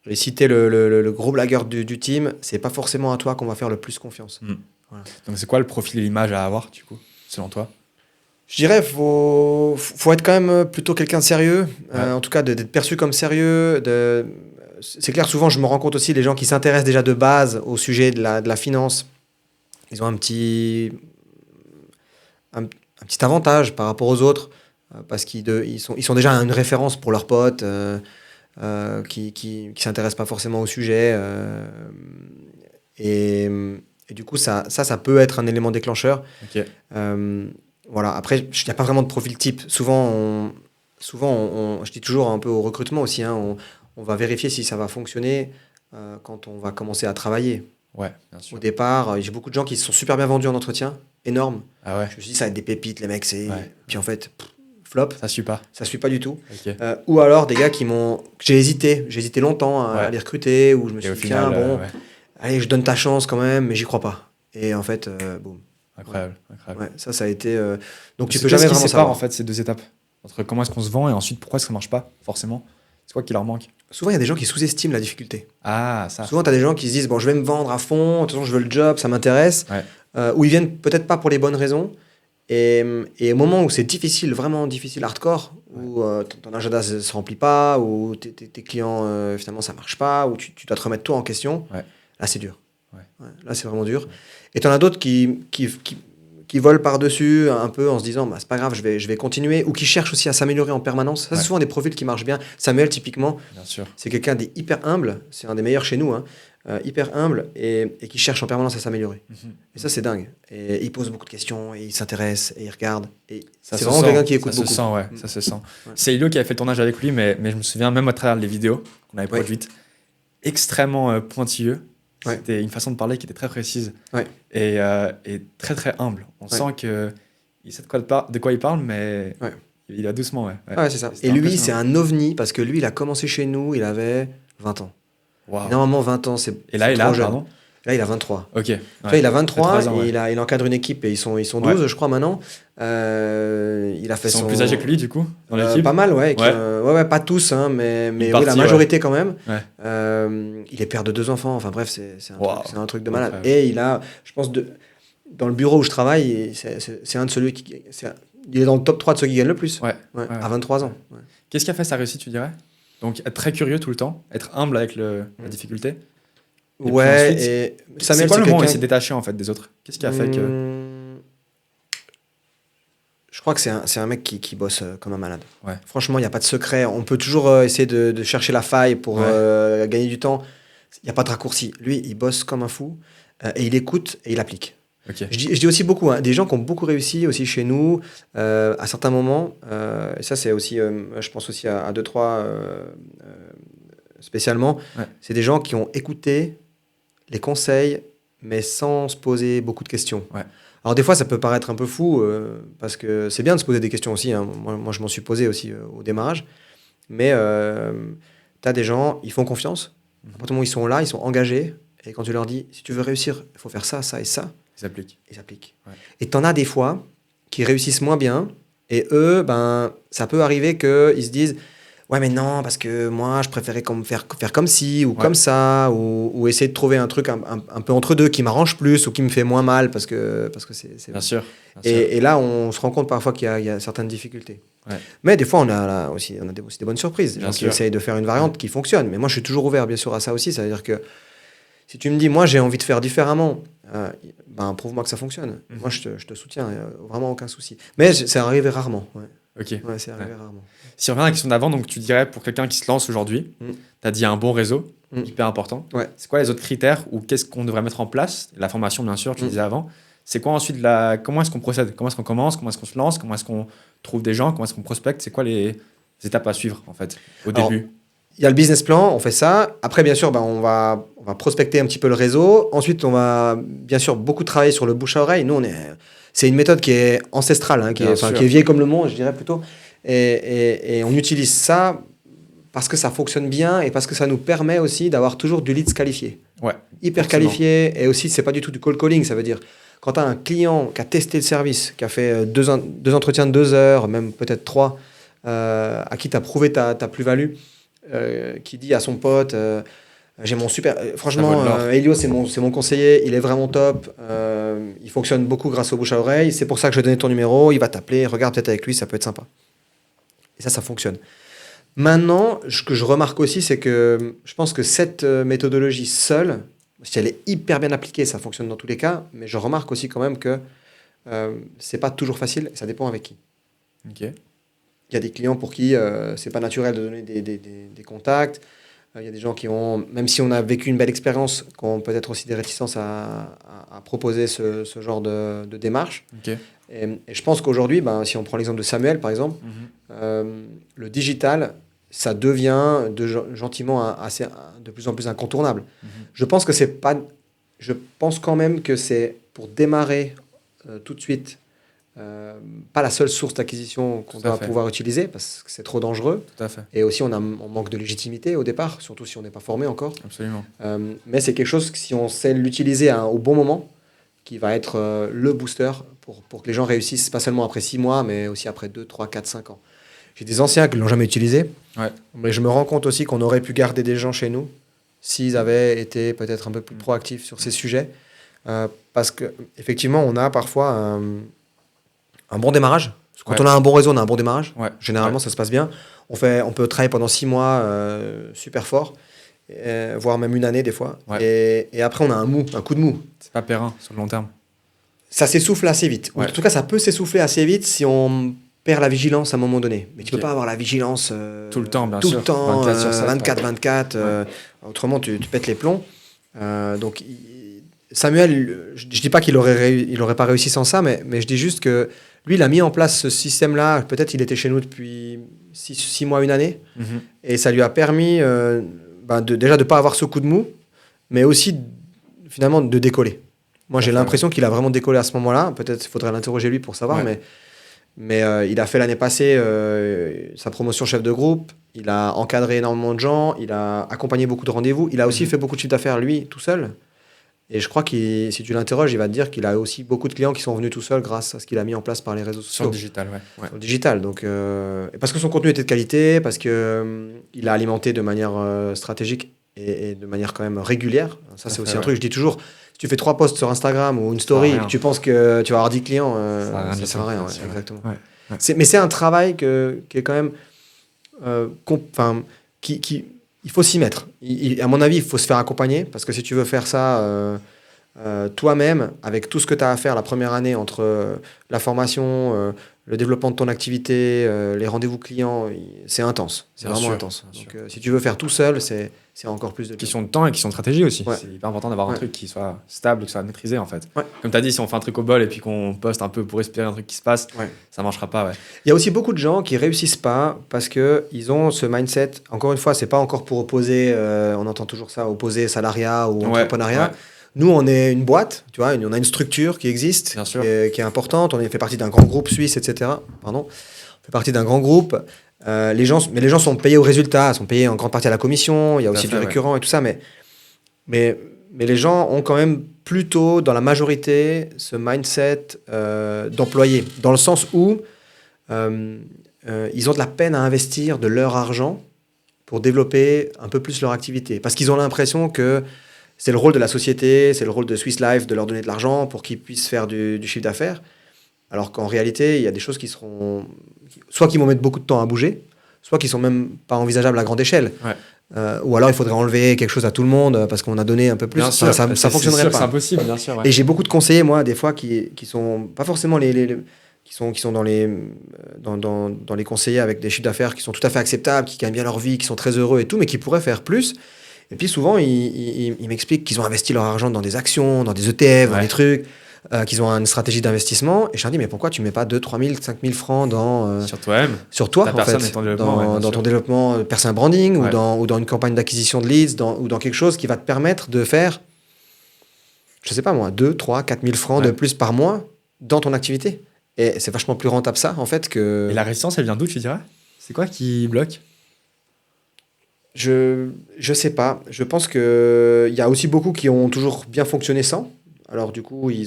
Et si tu es le gros blagueur du team, c'est pas forcément à toi qu'on va faire le plus confiance. Voilà. Donc, c'est quoi le profil et l'image à avoir, du coup, selon toi? Je dirais faut être quand même plutôt quelqu'un de sérieux. En tout cas, d'être perçu comme sérieux. C'est clair, souvent, je me rends compte aussi, les gens qui s'intéressent déjà de base au sujet de la finance, ils ont un petit avantage par rapport aux autres, parce qu'ils sont déjà une référence pour leurs potes qui s'intéressent pas forcément au sujet. Et du coup, ça peut être un élément déclencheur. Ok. Voilà. Après, il n'y a pas vraiment de profil type. Souvent, je dis toujours un peu au recrutement aussi, hein, on va vérifier si ça va fonctionner quand on va commencer à travailler. Ouais, bien sûr. Au départ, j'ai beaucoup de gens qui se sont super bien vendus en entretien, énorme. Ah ouais. Je me suis dit, ça va être des pépites, les mecs, Puis en fait, flop. Ça suit pas. Ça suit pas du tout. Ok. Ou alors des gars que j'ai hésité longtemps à les recruter, où je me suis dit, tiens, allez, je donne ta chance quand même, mais j'y crois pas. Et en fait, boum. Incroyable. Ouais, ça a été. Donc tu C'est peux jamais qu'est-ce qui vraiment sépare savoir. en fait ces deux étapes entre comment est-ce qu'on se vend et ensuite pourquoi est-ce que ça marche pas forcément? C'est quoi qui leur manque? Souvent, il y a des gens qui sous-estiment la difficulté. Ah, ça. Souvent, tu as des gens qui se disent bon, je vais me vendre à fond, de toute façon, je veux le job, ça m'intéresse. Ou ils viennent peut-être pas pour les bonnes raisons. Et au moment où c'est difficile, vraiment difficile, hardcore, où ton agenda ne se remplit pas, où tes clients, finalement, ça marche pas, où tu dois te remettre toi en question, là, c'est dur. Là, c'est vraiment dur. Et tu en as d'autres qui volent par-dessus un peu en se disant bah, c'est pas grave, je vais continuer, ou qui cherchent aussi à s'améliorer en permanence. Ça, c'est souvent des profils qui marchent bien. Samuel, typiquement, c'est quelqu'un d'hyper humble, c'est un des meilleurs chez nous, hein, hyper humble et qui cherche en permanence à s'améliorer. Et ça, c'est dingue. Et il pose beaucoup de questions, et il s'intéresse, et il regarde. Et c'est vraiment quelqu'un qui écoute beaucoup. Ça se sent. C'est Ilo qui avait fait le tournage avec lui, mais je me souviens même à travers les vidéos qu'on avait produites, extrêmement pointilleux. C'était une façon de parler qui était très précise et très très humble. On sent qu'il sait de quoi il parle, mais Il va doucement, ouais. Ouais, c'est ça. C'était Et lui, c'est impressionnant. un ovni parce que lui, il a commencé chez nous, il avait 20 ans. Waouh. Normalement, 20 ans, c'est Et là, c'est il trop a, jeune. pardon. Là, il a 23. Ok. Tu Ouais. vois, il a Ça fait 23 3 ans, ouais. et il encadre une équipe et ils sont Ouais. 12, je crois, maintenant. Il a Ils fait sont plus âgés que lui, du coup, dans l'équipe. pas mal, ouais, Ouais. ouais, pas tous, hein, mais Une oui, la partie, majorité quand même. Ouais. Il est père de 2 enfants, enfin bref, c'est un, Waouh. c'est un truc de malade. Incroyable. Et il a, je pense, dans le bureau où je travaille, c'est un de celui qui. Il est dans le top 3 de ceux qui gagnent le plus. Ouais. Ouais, Ouais. à 23 ans. Ouais. Qu'est-ce qui a fait sa réussite, tu dirais? Donc, être très curieux tout le temps, être humble avec la difficulté. Et puis Ouais, ensuite, et c'est Samuel, quoi c'est le moment où il quelqu'un. s'est détaché en fait des autres? Qu'est-ce qui a fait que. Je crois que c'est un mec qui bosse comme un malade. Ouais. Franchement, il n'y a pas de secret. On peut toujours essayer de chercher la faille pour Ouais. gagner du temps. Il n'y a pas de raccourci. Lui, il bosse comme un fou et il écoute et il applique. Ok. Je dis aussi beaucoup, hein, des gens qui ont beaucoup réussi aussi chez nous à certains moments. Et ça, c'est aussi, je pense aussi à deux, trois spécialement. Ouais. C'est des gens qui ont écouté les conseils, mais sans se poser beaucoup de questions. Ouais. Alors des fois, ça peut paraître un peu fou, parce que c'est bien de se poser des questions aussi. Hein. Moi, je m'en suis posé aussi au démarrage. Mais tu as des gens, ils font confiance. À partir du moment où ils sont là, ils sont engagés. Et quand tu leur dis, si tu veux réussir, il faut faire ça, ça et ça, Ils s'appliquent. ils appliquent. Ouais. Et tu en as des fois qui réussissent moins bien. Et eux, ben, ça peut arriver qu'ils se disent, ouais, mais non, parce que moi, je préférais faire comme ci ou Ouais. comme ça, ou essayer de trouver un truc un peu entre deux qui m'arrange plus ou qui me fait moins mal parce que c'est. Bien sûr. Bien sûr. Et là, on se rend compte parfois qu'il y a certaines difficultés. Ouais. Mais des fois, on a aussi des bonnes surprises. Des Bien gens qui sûr. essayent de faire une variante qui fonctionne. Mais moi, je suis toujours ouvert, bien sûr, à ça aussi. C'est-à-dire que si tu me dis, moi, j'ai envie de faire différemment, ben, prouve-moi que ça fonctionne. Mhm. Moi, je te soutiens. Vraiment aucun souci. Mais c'est arrivé rarement. Ouais, Ok. ouais c'est arrivé rarement. Si on revient à la question d'avant, donc tu dirais pour quelqu'un qui se lance aujourd'hui, Mm. tu as dit un bon réseau, Mm. hyper important. Ouais. C'est quoi les autres critères ou qu'est-ce qu'on devrait mettre en place? La formation, bien sûr, tu Mm. disais avant. C'est quoi ensuite comment est-ce qu'on procède? Comment est-ce qu'on commence? Comment est-ce qu'on se lance? Comment est-ce qu'on trouve des gens? Comment est-ce qu'on prospecte? C'est quoi les étapes à suivre en fait au Alors, début? Il y a le business plan, on fait ça. Après, bien sûr, ben, on va prospecter un petit peu le réseau. Ensuite, on va bien sûr beaucoup travailler sur le bouche à oreille. Nous, c'est une méthode qui est ancestrale, hein, qui Bien est sûr. vieille comme le monde, je dirais plutôt. Et on utilise ça parce que ça fonctionne bien et parce que ça nous permet aussi d'avoir toujours du leads qualifié. Ouais. Hyper Forcément. qualifié. Et aussi, c'est pas du tout du cold calling. Ça veut dire, quand tu as un client qui a testé le service, qui a fait deux entretiens de 2 heures, même peut-être 3, à qui tu as prouvé ta plus-value, qui dit à son pote, j'ai mon super, Ça vaut franchement, de l'or. Elio, c'est mon conseiller, il est vraiment top, il fonctionne beaucoup grâce au bouche à oreille, c'est pour ça que je vais donner ton numéro, il va t'appeler, regarde peut-être avec lui, ça peut être sympa. Et ça fonctionne. Maintenant, ce que je remarque aussi, c'est que je pense que cette méthodologie seule, si elle est hyper bien appliquée, ça fonctionne dans tous les cas, mais je remarque aussi quand même que c'est pas toujours facile, et ça dépend avec qui. Ok. Il y a des clients pour qui c'est pas naturel de donner des contacts. Il y a des gens qui ont, même si on a vécu une belle expérience, qui ont peut-être aussi des réticences à proposer ce genre de démarche. Ok. Et je pense qu'aujourd'hui, ben, si on prend l'exemple de Samuel, par exemple, le digital, ça devient gentiment de plus en plus incontournable. Je pense que c'est pas. Je pense quand même que c'est pour démarrer tout de suite. Pas la seule source d'acquisition qu'on Tout à doit fait. pouvoir utiliser parce que c'est trop dangereux. Tout à fait. Et aussi, on manque de légitimité au départ, surtout si on n'est pas formé encore. Absolument. Mais c'est quelque chose que si on sait l'utiliser au bon moment, qui va être le booster pour que les gens réussissent, pas seulement après 6 mois, mais aussi après 2, 3, 4, 5 ans. J'ai des anciens qui ne l'ont jamais utilisé, Ouais. mais je me rends compte aussi qu'on aurait pu garder des gens chez nous s'ils avaient été peut-être un peu plus proactifs sur ces sujets. Parce qu'effectivement, on a parfois un bon démarrage. Quand Ouais. on a un bon réseau, on a un bon démarrage. Ouais. Généralement, Ouais. ça se passe bien. On peut travailler pendant 6 mois super fort, voire même une année des fois. Ouais. Et après, on a un coup de mou. C'est pas périn sur le long terme. Ça s'essouffle assez vite. Ou Ouais. en tout cas, ça peut s'essouffler assez vite si on perd la vigilance à un moment donné. Mais tu Ok. peux pas avoir la vigilance Tout le temps, bien tout sûr. le temps, 24 sur 7, 24. Autrement, tu pètes les plombs. Donc, Samuel, je dis pas il aurait pas réussi sans ça, mais je dis juste que lui, il a mis en place ce système-là. Peut-être il était chez nous depuis 6 mois, une année. Mhm. Et ça lui a permis déjà de ne pas avoir ce coup de mou, mais aussi finalement de décoller. Moi, j'ai Enfin, l'impression qu'il a vraiment décollé à ce moment-là. Peut-être qu'il faudrait l'interroger lui pour savoir, Ouais. mais Mais il a fait l'année passée sa promotion chef de groupe. Il a encadré énormément de gens. Il a accompagné beaucoup de rendez-vous. Il a aussi fait beaucoup de chiffre d'affaires, lui, tout seul. Et je crois que si tu l'interroges, il va te dire qu'il a aussi beaucoup de clients qui sont venus tout seuls grâce à ce qu'il a mis en place par les réseaux Sur le sociaux. digital, ouais. Sur le digital. Donc, et parce que son contenu était de qualité, parce qu'il il a alimenté de manière stratégique et de manière quand même régulière. Ça, c'est aussi un truc, je dis toujours, si tu fais 3 posts sur Instagram ou une story et que tu penses que tu vas avoir 10 clients, ça sert à rien. Ouais, exactement. Ouais. Mais c'est un travail qui est quand même... il faut s'y mettre. À mon avis, il faut se faire accompagner, parce que si tu veux faire ça toi-même, avec tout ce que tu as à faire la première année entre la formation, le développement de ton activité, les rendez-vous clients, c'est intense. C'est vraiment intense. Donc, si tu veux faire tout seul, c'est encore plus de question de temps et question de stratégie aussi. Ouais. C'est hyper important d'avoir un truc qui soit stable, qui soit maîtrisé en fait. Ouais. Comme tu as dit, si on fait un truc au bol et puis qu'on poste un peu pour espérer un truc qui se passe, ça marchera pas. Ouais. Il y a aussi beaucoup de gens qui réussissent pas parce qu'ils ont ce mindset. Encore une fois, c'est pas encore pour opposer, on entend toujours ça, opposer salariat ou entrepreneuriat. Ouais. Nous, on est une boîte, tu vois, on a une structure qui existe, qui est importante. On fait partie d'un grand groupe suisse, etc. On fait partie d'un grand groupe. Les gens sont payés au résultat, sont payés en grande partie à la commission. Il y a aussi du récurrent et tout ça, mais les gens ont quand même plutôt, dans la majorité, ce mindset d'employé, dans le sens où ils ont de la peine à investir de leur argent pour développer un peu plus leur activité, parce qu'ils ont l'impression que c'est le rôle de la société, c'est le rôle de Swiss Life de leur donner de l'argent pour qu'ils puissent faire du chiffre d'affaires. Alors qu'en réalité, il y a des choses qui seront... soit qui vont mettre beaucoup de temps à bouger, soit qui ne sont même pas envisageables à grande échelle. Ouais. Ou alors il faudrait enlever quelque chose à tout le monde parce qu'on a donné un peu plus. Ça fonctionnerait pas. C'est impossible, bien sûr. Ouais. Et j'ai beaucoup de conseillers, moi, des fois, qui sont pas forcément qui sont dans les conseillers avec des chiffres d'affaires qui sont tout à fait acceptables, qui gagnent bien leur vie, qui sont très heureux et tout, mais qui pourraient faire plus. Et puis souvent, ils m'expliquent qu'ils ont investi leur argent dans des actions, dans des ETF, dans des trucs, qu'ils ont une stratégie d'investissement. Et je leur dis, mais pourquoi tu ne mets pas 2 3 000, 5 000 francs sur toi-même, sur toi, en fait, dans ton développement personal branding ou dans une campagne d'acquisition de leads ou dans quelque chose qui va te permettre de faire, je ne sais pas moi, 2, 3, 4 000 francs de plus par mois dans ton activité. Et c'est vachement plus rentable ça, en fait, que... Et la résistance, elle vient d'où, tu dirais ? C'est quoi qui bloque ? Je sais pas. Je pense qu'il y a aussi beaucoup qui ont toujours bien fonctionné sans. Alors du coup, ils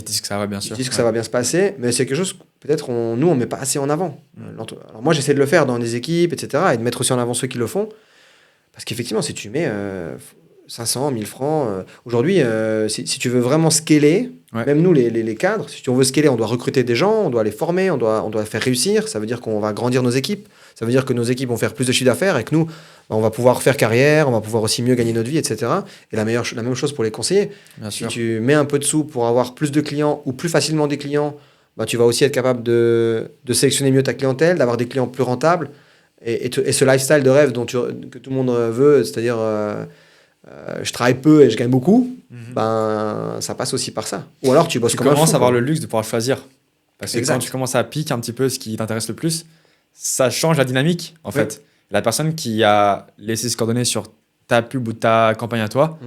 disent que ça va bien sûr. Ils disent que ça va bien se passer, mais c'est quelque chose que peut-être nous, on met pas assez en avant. Alors moi, j'essaie de le faire dans des équipes, etc., et de mettre aussi en avant ceux qui le font. Parce qu'effectivement, si tu mets 500, 1000 francs... aujourd'hui, si tu veux vraiment scaler, même nous, les cadres, si on veut scaler, on doit recruter des gens, on doit les former, on doit faire réussir. Ça veut dire qu'on va grandir nos équipes. Ça veut dire que nos équipes vont faire plus de chiffre d'affaires et que nous, on va pouvoir faire carrière, on va pouvoir aussi mieux gagner notre vie, etc. Et la même chose pour les conseillers. Si tu mets un peu de sous pour avoir plus de clients ou plus facilement des clients, tu vas aussi être capable de sélectionner mieux ta clientèle, d'avoir des clients plus rentables. Et ce lifestyle de rêve que tout le monde veut, c'est-à-dire je travaille peu et je gagne beaucoup, ça passe aussi par ça. Ou alors tu bosses comme un fou. Tu commences à avoir le luxe de pouvoir choisir. Parce que quand tu commences à piquer un petit peu ce qui t'intéresse le plus, ça change la dynamique, en fait. La personne qui a laissé ses coordonnées sur ta pub ou ta campagne à toi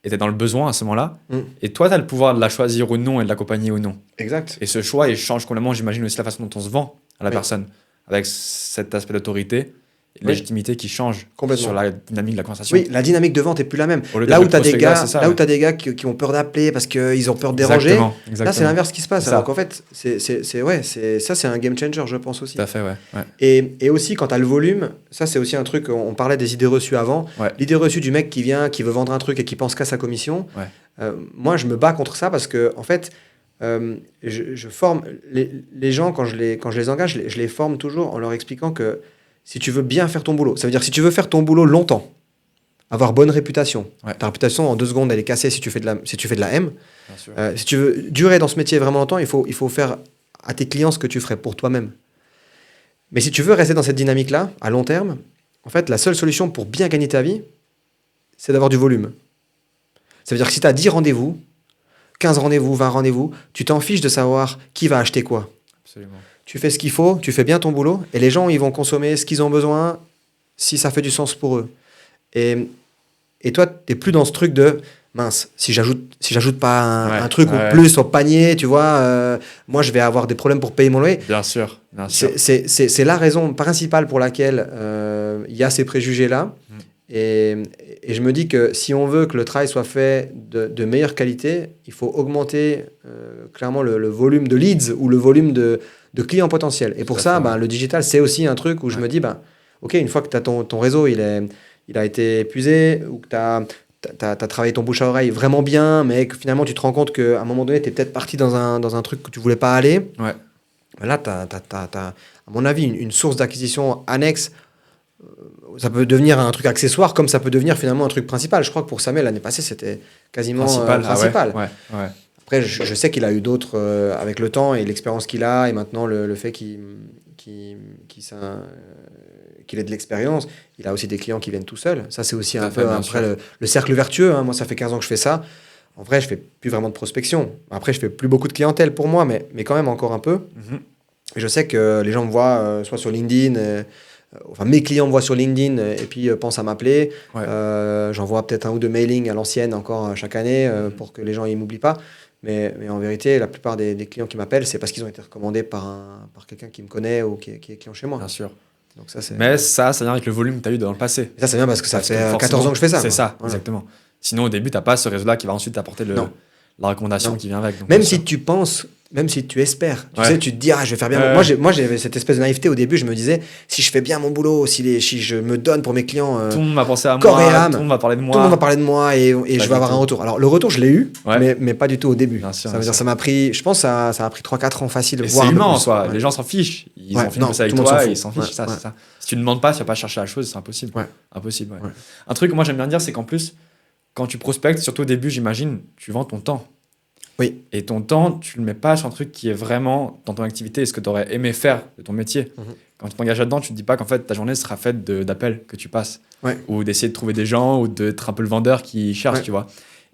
était dans le besoin à ce moment-là. Et toi, tu as le pouvoir de la choisir ou non et de l'accompagner ou non. Exact. Et ce choix, il change complètement, j'imagine, aussi la façon dont on se vend à la personne. Avec cet aspect d'autorité, légitimité qui change sur la dynamique de la conversation. Oui, la dynamique de vente est plus la même. Là où tu as des gars qui ont peur d'appeler parce qu'ils ont peur de déranger, là c'est l'inverse qui se passe. Alors qu'en fait, c'est un game changer, je pense aussi. Tout à fait, ouais. Et aussi, quand tu as le volume, ça c'est aussi un truc, on parlait des idées reçues avant. L'idée reçue du mec qui vient, qui veut vendre un truc et qui pense qu'à sa commission. Moi, je me bats contre ça parce que, en fait, je forme les gens, quand je les engage, je les forme toujours en leur expliquant que si tu veux bien faire ton boulot, ça veut dire si tu veux faire ton boulot longtemps, avoir bonne réputation, ta réputation en 2 secondes elle est cassée si tu fais de la M. Si tu veux durer dans ce métier vraiment longtemps, il faut faire à tes clients ce que tu ferais pour toi-même. Mais si tu veux rester dans cette dynamique-là, à long terme, en fait, la seule solution pour bien gagner ta vie, c'est d'avoir du volume. Ça veut dire que si tu as 10 rendez-vous, 15 rendez-vous, 20 rendez-vous, tu t'en fiches de savoir qui va acheter quoi. Absolument. Tu fais ce qu'il faut, tu fais bien ton boulot, et les gens, ils vont consommer ce qu'ils ont besoin si ça fait du sens pour eux. Et toi, tu n'es plus dans ce truc de « mince, si j'ajoute pas un truc ouais. ou plus au panier, tu vois, moi je vais avoir des problèmes pour payer mon loyer. Bien sûr, bien sûr. C'est la raison principale pour laquelle il y a ces préjugés-là. Et je me dis que si on veut que le travail soit fait de meilleure qualité, il faut augmenter clairement le volume de leads ou le volume de clients potentiels. Et pour ça, le digital, c'est aussi un truc où je me dis, OK, une fois que t'as ton réseau, il a été épuisé, ou que tu as travaillé ton bouche à oreille vraiment bien, mais que finalement tu te rends compte qu'à un moment donné, tu es peut-être parti dans un truc que tu voulais pas aller. Ouais. Là, tu as, à mon avis, une source d'acquisition annexe. Ça peut devenir un truc accessoire, comme ça peut devenir finalement un truc principal. Je crois que pour Samuel, l'année passée, c'était quasiment principal. Ah ouais. Après, je sais qu'il a eu d'autres avec le temps et l'expérience qu'il a, et maintenant le fait qu'il ait de l'expérience. Il a aussi des clients qui viennent tout seuls. Ça, c'est aussi un peu après le cercle vertueux. Hein. Moi, ça fait 15 ans que je fais ça. En vrai, je fais plus vraiment de prospection. Après, je fais plus beaucoup de clientèle pour moi, mais quand même encore un peu. Mm-hmm. Et je sais que les gens me voient soit sur LinkedIn, enfin mes clients me voient sur LinkedIn et puis pensent à m'appeler. Ouais. J'envoie peut-être un ou deux mailings à l'ancienne encore chaque année pour que les gens ne m'oublient pas. Mais en vérité, la plupart des clients qui m'appellent, c'est parce qu'ils ont été recommandés par quelqu'un qui me connaît ou qui est client chez moi. Bien sûr. Donc ça, mais ça vient avec le volume que tu as eu dans le passé. Et ça, c'est bien parce que ça fait 14 ans que je fais ça. C'est ça, voilà. Exactement. Sinon, au début, tu n'as pas ce réseau-là qui va ensuite t'apporter la recommandation qui vient avec. Donc même si tu penses, même si tu espères, tu sais, tu te dis, je vais faire bien. Moi, j'avais cette espèce de naïveté au début. Je me disais, si je fais bien mon boulot, si je me donne pour mes clients, tout le monde va penser à moi, tout le monde va parler de moi. Tout le monde va parler de moi et je vais avoir un retour. Alors, le retour, je l'ai eu, mais pas du tout au début. Bien sûr, ça veut dire, ça m'a pris, je pense, ça a pris 3-4 ans facile. C'est humain en soi. Les gens s'en fichent. Ils ont fini ça avec toi et ils s'en fichent. C'est ça. Si tu ne demandes pas, tu ne vas pas chercher la chose, c'est impossible. Impossible. Un truc que moi j'aime bien dire, c'est qu'en plus, quand tu prospectes, surtout au début, j'imagine, tu vends ton temps. Oui. Et ton temps, tu le mets pas sur un truc qui est vraiment dans ton activité et ce que tu aurais aimé faire de ton métier. Quand tu t'engages là-dedans, tu te dis pas qu'en fait ta journée sera faite d'appels que tu passes. Ou d'essayer de trouver des gens ou d'être un peu le vendeur qui cherche, tu vois.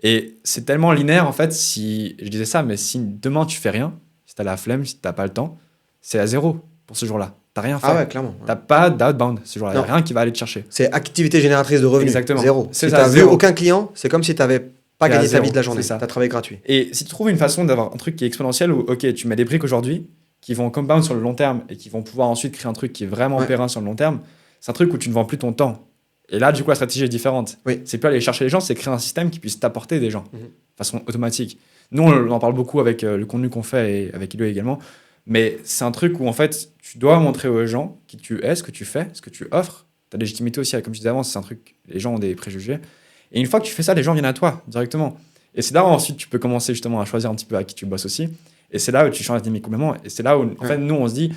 Et c'est tellement linéaire en fait, si je disais ça, mais si demain tu fais rien, si tu as la flemme, si tu n'as pas le temps, c'est à zéro pour ce jour-là. Tu n'as rien fait. Ah ouais, clairement. Tu n'as pas d'outbound ce jour-là. Il n'y a rien qui va aller te chercher. C'est activité génératrice de revenus. Exactement. Zéro. Si tu n'as vu aucun client, c'est comme si tu n'avais pas gagné ta vie de la journée. Tu as travaillé gratuit. Et si tu trouves une façon d'avoir un truc qui est exponentiel où, ok, tu mets des briques aujourd'hui qui vont compound sur le long terme et qui vont pouvoir ensuite créer un truc qui est vraiment périn sur le long terme, c'est un truc où tu ne vends plus ton temps. Et là, du coup, la stratégie est différente. C'est plus aller chercher les gens, c'est créer un système qui puisse t'apporter des gens de façon automatique. Nous, on en parle beaucoup avec le contenu qu'on fait et avec Ilo également. Mais c'est un truc où, en fait, tu dois montrer aux gens qui tu es, ce que tu fais, ce que tu offres. Ta légitimité aussi, comme je disais avant, c'est un truc, les gens ont des préjugés. Et une fois que tu fais ça, les gens viennent à toi directement. Et c'est là où ensuite tu peux commencer justement à choisir un petit peu à qui tu bosses aussi. Et c'est là où tu changes la dynamique complètement. Et c'est là où, en fait, nous, on se dit,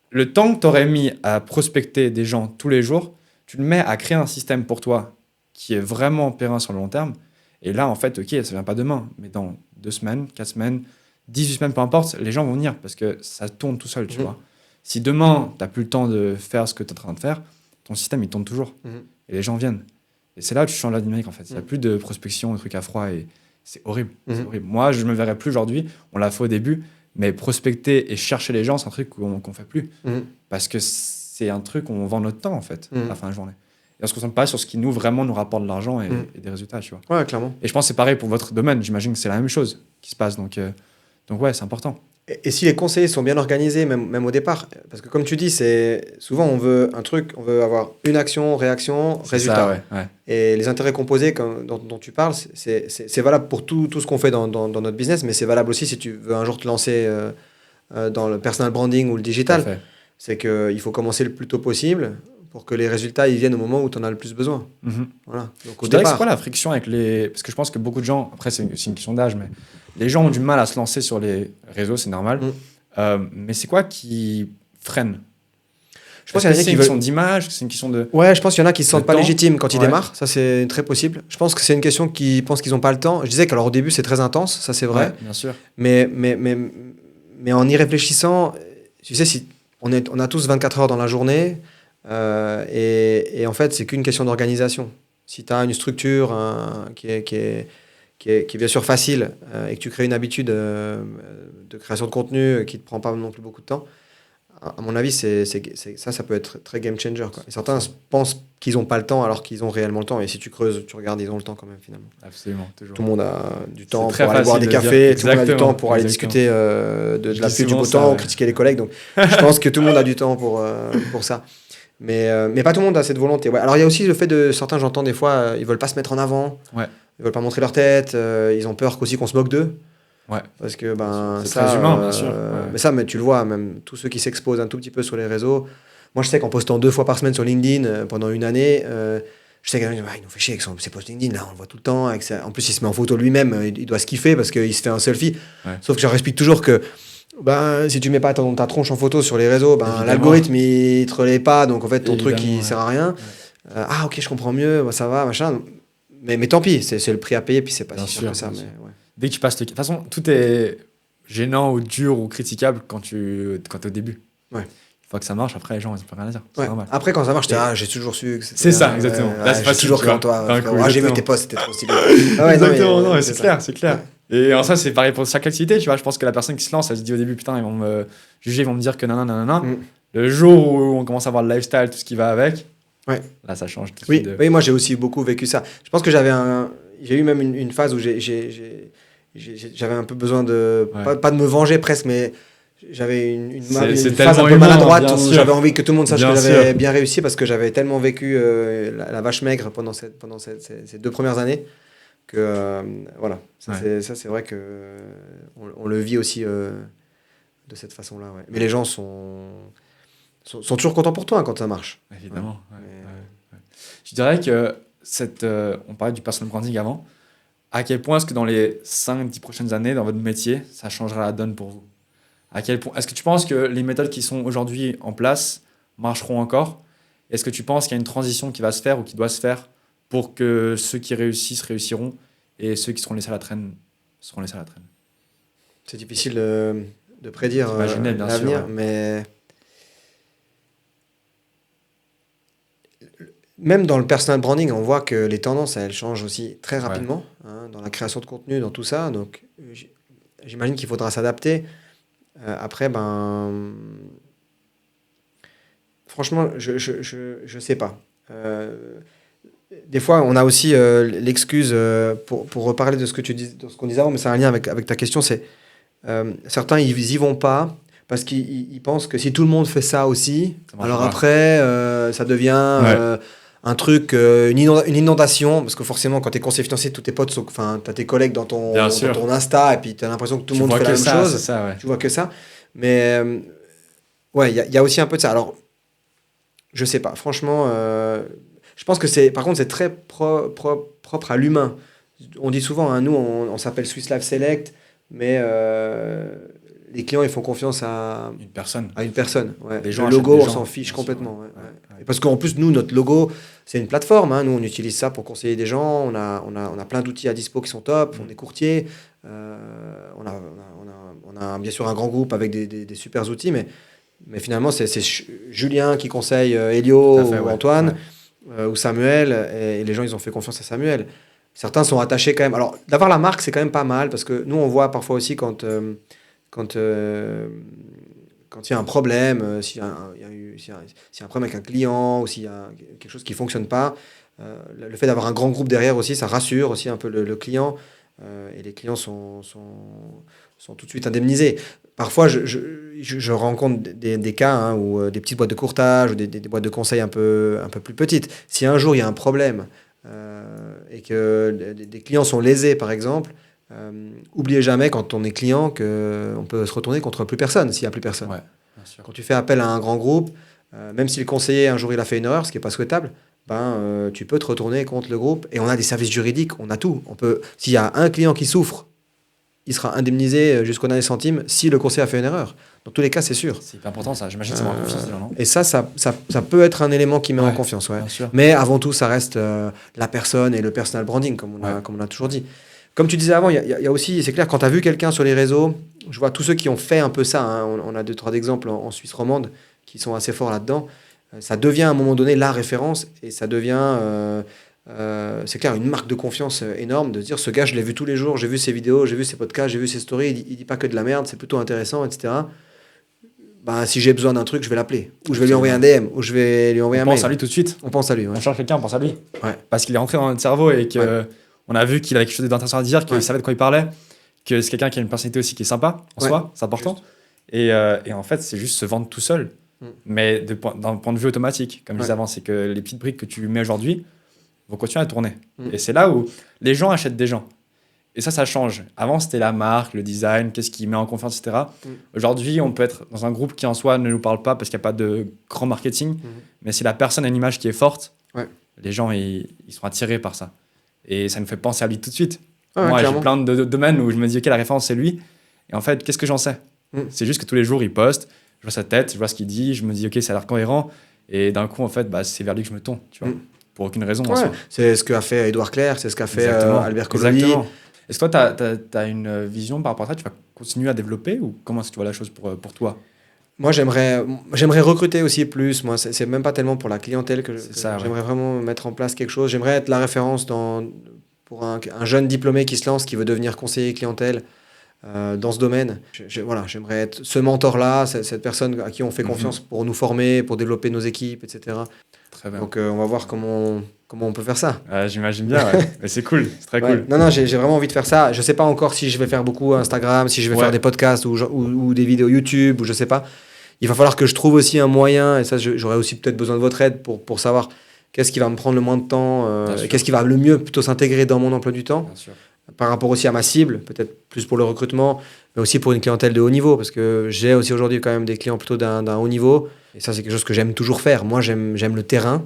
le temps que tu aurais mis à prospecter des gens tous les jours, tu le mets à créer un système pour toi qui est vraiment périn sur le long terme. Et là, en fait, ok, ça ne vient pas demain, mais dans 2 semaines, 4 semaines, 18 semaines, peu importe, les gens vont venir parce que ça tourne tout seul, tu vois. Si demain, tu n'as plus le temps de faire ce que tu es en train de faire, ton système, il tourne toujours. Et les gens viennent. Et c'est là où tu changes la dynamique, en fait. Il n'y a plus de prospection, de trucs à froid, et c'est horrible. C'est horrible. Moi, je ne me verrai plus aujourd'hui, on l'a fait au début, mais prospecter et chercher les gens, c'est un truc qu'on ne fait plus. Parce que c'est un truc où on vend notre temps, en fait, à la fin de la journée. Et on ne se concentre pas sur ce qui vraiment nous rapporte de l'argent et des résultats, tu vois. Ouais, clairement. Et je pense que c'est pareil pour votre domaine. J'imagine que c'est la même chose qui se passe. Donc ouais, c'est important. Et si les conseillers sont bien organisés, même au départ, parce que comme tu dis, souvent on veut un truc, on veut avoir une action, réaction, résultat. Ça, ouais. Et les intérêts composés dont tu parles, c'est valable pour tout ce qu'on fait dans notre business, mais c'est valable aussi si tu veux un jour te lancer dans le personal branding ou le digital. C'est qu'il faut commencer le plus tôt possible pour que les résultats ils viennent au moment où tu en as le plus besoin. Voilà. Donc, je dirais que c'est quoi la friction avec les... Parce que je pense que beaucoup de gens, après c'est une question d'âge, mais les gens ont du mal à se lancer sur les réseaux, c'est normal. Mais c'est quoi qui freine? Je pense que c'est une question d'image, c'est une question de... Ouais, je pense qu'il y en a qui se sentent pas légitimes quand ils démarrent. Ça, c'est très possible. Je pense que c'est une question qui pensent qu'ils n'ont pas le temps. Je disais qu'alors au début, c'est très intense, ça c'est vrai. Ouais, bien sûr. Mais en y réfléchissant, tu sais, si on a tous 24 heures dans la journée, et en fait, c'est qu'une question d'organisation. Si tu as une structure qui est bien sûr facile et que tu crées une habitude de création de contenu qui ne te prend pas non plus beaucoup de temps, à mon avis, ça peut être très game changer, quoi. Et certains pensent qu'ils n'ont pas le temps alors qu'ils ont réellement le temps. Et si tu creuses, tu regardes, ils ont le temps quand même, finalement. Absolument, toujours. Tout le monde a du temps très pour aller boire facile des de dire. cafés, tout le monde a du Exactement, temps pour aller exactement. discuter de Je la dis pluie, du souvent beau ça, temps, ouais. critiquer les collègues. Donc, je pense que tout le monde a du temps pour ça. Mais pas tout le monde a cette volonté. Ouais. Alors, il y a aussi le fait de certains, j'entends des fois, ils veulent pas se mettre en avant. Ouais. Ils veulent pas montrer leur tête. Ils ont peur aussi qu'on se moque d'eux. Ouais. Parce que C'est ça, très humain, bien sûr. Ouais. mais tu le vois, même tous ceux qui s'exposent un tout petit peu sur les réseaux. Moi, je sais qu'en postant 2 fois par semaine sur LinkedIn pendant une année, je sais qu'il nous fait chier avec ses posts LinkedIn, là, on le voit tout le temps. En plus, il se met en photo lui-même, il doit se kiffer parce qu'il se fait un selfie. Ouais. Sauf que je leur explique toujours que si tu mets pas ta tronche en photo sur les réseaux, l'algorithme il te relaie pas, donc en fait ton truc il sert à rien. Ouais. Ok, je comprends mieux, ça va, machin. Mais tant pis, c'est le prix à payer, puis c'est pas bien si sûr, sûr que ça. bien sûr. Mais, ouais. Dès que tu passes de toute façon, tout est gênant ou dur ou critiquable quand t'es au début. Ouais. Une fois que ça marche, après les gens ils ont plus rien à dire. Ouais. C'est normal. Après, quand ça marche, j'ai toujours su que c'était. C'est ça, exactement. Là, c'est j'ai facile, toujours tu cru en vois. toi. J'ai vu tes posts, c'était trop stylé. Exactement, non, mais c'est clair, c'est clair. Ouais. Et en ça, c'est pareil pour chaque activité, tu vois. Je pense que la personne qui se lance, elle se dit au début, putain, ils vont me juger, ils vont me dire que nanana. Le jour où on commence à voir le lifestyle, tout ce qui va avec, ouais. Là, ça change tout de oui. suite. Oui, moi, j'ai aussi beaucoup vécu ça. Je pense que j'ai eu même une phase où j'avais un peu besoin de. Ouais. Pas de me venger presque, mais j'avais une c'est phase un peu humain, maladroite où sûr. j'avais envie que tout le monde sache Bien que j'avais sûr. bien réussi parce que j'avais tellement vécu la vache maigre pendant ces 2 premières années que voilà. Ça, c'est vrai que on le vit aussi de cette façon-là. Ouais. Mais les gens sont toujours contents pour toi quand ça marche. Évidemment. Ouais. Je dirais que on parlait du personal branding avant. À quel point est-ce que dans les 5-10 prochaines années, dans votre métier, ça changera la donne pour vous? À quel point est-ce que tu penses que les méthodes qui sont aujourd'hui en place marcheront encore? Est-ce que tu penses qu'il y a une transition qui va se faire ou qui doit se faire pour que ceux qui réussissent réussiront et ceux qui seront laissés à la traîne seront laissés à la traîne? C'est difficile de prédire bien l'avenir, sûr, ouais. mais même dans le personal branding, on voit que les tendances, elles changent aussi très rapidement, dans la création de contenu, dans tout ça. Donc, j'imagine qu'il faudra s'adapter. Après, franchement, je sais pas. Des fois, on a aussi l'excuse, pour reparler de ce que tu dis, de ce qu'on disait avant, mais c'est un lien avec ta question, c'est certains, ils y vont pas parce qu'ils pensent que si tout le monde fait ça aussi, alors après, ça devient un truc, une inondation, parce que forcément, quand tu es conseiller financier, tous tes potes, tu as tes collègues dans ton Insta, et puis tu as l'impression que tout le monde fait la même chose. Ça, tu vois que ça. Mais ouais, il y a aussi un peu de ça. Alors, je sais pas. Franchement, je pense que par contre, c'est très propre à l'humain. On dit souvent, nous, on s'appelle Swiss Life Select, mais les clients, ils font confiance à une personne. Ouais. Les gens le logo, on gens, s'en fiche complètement. Ouais. Et parce qu'en plus, nous, notre logo, c'est une plateforme. Nous, on utilise ça pour conseiller des gens. On a plein d'outils à dispo qui sont top. On est courtier. On a bien sûr un grand groupe avec des super outils, mais finalement, c'est Julien qui conseille Elio ou Antoine ou Samuel. Et les gens, ils ont fait confiance à Samuel. Certains sont attachés quand même. Alors, d'avoir la marque, c'est quand même pas mal parce que nous, on voit parfois aussi quand il y a un problème, s'il y a un problème avec un client ou s'il y a quelque chose qui ne fonctionne pas, le fait d'avoir un grand groupe derrière aussi, ça rassure aussi un peu le client et les clients sont tout de suite indemnisés. Parfois, je rencontre des cas où des petites boîtes de courtage ou des boîtes de conseil un peu plus petites. Si un jour il y a un problème et que des clients sont lésés, par exemple, oubliez jamais quand on est client qu'on peut se retourner contre plus personne s'il n'y a plus personne. Ouais, bien sûr. Quand tu fais appel à un grand groupe, même si le conseiller un jour il a fait une erreur, ce qui n'est pas souhaitable, tu peux te retourner contre le groupe. Et on a des services juridiques, on a tout. S'il y a un client qui souffre, il sera indemnisé jusqu'au dernier centime si le conseiller a fait une erreur. Dans tous les cas, c'est sûr. C'est hyper important ça, j'imagine que ça met en confiance les gens, non ? Et ça peut être un élément qui met en confiance. Ouais. Mais avant tout, ça reste la personne et le personal branding, comme on a toujours dit. Comme tu disais avant, il y a aussi, c'est clair, quand tu as vu quelqu'un sur les réseaux, je vois tous ceux qui ont fait un peu ça, on a 2-3 exemples en Suisse romande qui sont assez forts là-dedans, ça devient à un moment donné la référence et ça devient, c'est clair, une marque de confiance énorme de se dire ce gars, je l'ai vu tous les jours, j'ai vu ses vidéos, j'ai vu ses podcasts, j'ai vu ses stories, il dit pas que de la merde, c'est plutôt intéressant, etc. bah, si j'ai besoin d'un truc, je vais l'appeler. Ou je vais lui Absolument. envoyer un DM. Ou je vais lui envoyer On un pense mail. à lui tout de suite. On pense à lui, ouais. On cherche quelqu'un, on pense à lui. Ouais. Parce qu'il est rentré dans notre cerveau et que on a vu qu'il avait quelque chose d'intéressant à dire, qu'il Ouais. savait de quoi il parlait, que c'est quelqu'un qui a une personnalité aussi qui est sympa en Ouais. soi, c'est important. Et en fait, c'est juste se vendre tout seul. Mais d'un point de vue automatique, comme je disais avant, c'est que les petites briques que tu mets aujourd'hui vont continuer à tourner. Et c'est là où les gens achètent des gens. Et ça change. Avant, c'était la marque, le design, qu'est-ce qui met en confiance, etc. Aujourd'hui, on peut être dans un groupe qui en soi ne nous parle pas parce qu'il n'y a pas de grand marketing. Mais si la personne a une image qui est forte, les gens ils sont attirés par ça. Et ça nous fait penser à lui tout de suite. Moi, j'ai plein de domaines où je me dis, ok, la référence, c'est lui. Et en fait, qu'est-ce que j'en sais? C'est juste que tous les jours, il poste, je vois sa tête, je vois ce qu'il dit, je me dis, ok, ça a l'air cohérent. Et d'un coup, en fait, bah, c'est vers lui que je me tourne, tu vois, pour aucune raison. En soi. C'est ce qu'a fait Édouard Claire, c'est ce qu'a fait Albert Colombi. Exactement. Est-ce que toi, tu as une vision par rapport à ça? Tu vas continuer à développer ou comment est-ce que tu vois la chose pour toi? Moi, j'aimerais recruter aussi plus. Moi, c'est même pas tellement pour la clientèle que j'aimerais vraiment mettre en place quelque chose. J'aimerais être la référence pour un jeune diplômé qui se lance, qui veut devenir conseiller clientèle dans ce domaine. J'aimerais être ce mentor-là, cette personne à qui on fait confiance pour nous former, pour développer nos équipes, etc. Très bien. Donc, on va voir comment on peut faire ça. J'imagine bien, ouais. Mais c'est cool, c'est très cool. Non, j'ai vraiment envie de faire ça. Je sais pas encore si je vais faire beaucoup Instagram, si je vais faire des podcasts ou des vidéos YouTube, ou je sais pas. Il va falloir que je trouve aussi un moyen, et ça, j'aurais aussi peut-être besoin de votre aide pour savoir qu'est-ce qui va me prendre le moins de temps, et qu'est-ce qui va le mieux plutôt s'intégrer dans mon emploi du temps, par rapport aussi à ma cible, peut-être plus pour le recrutement, mais aussi pour une clientèle de haut niveau, parce que j'ai aussi aujourd'hui quand même des clients plutôt d'un haut niveau, et ça, c'est quelque chose que j'aime toujours faire. Moi, j'aime le terrain.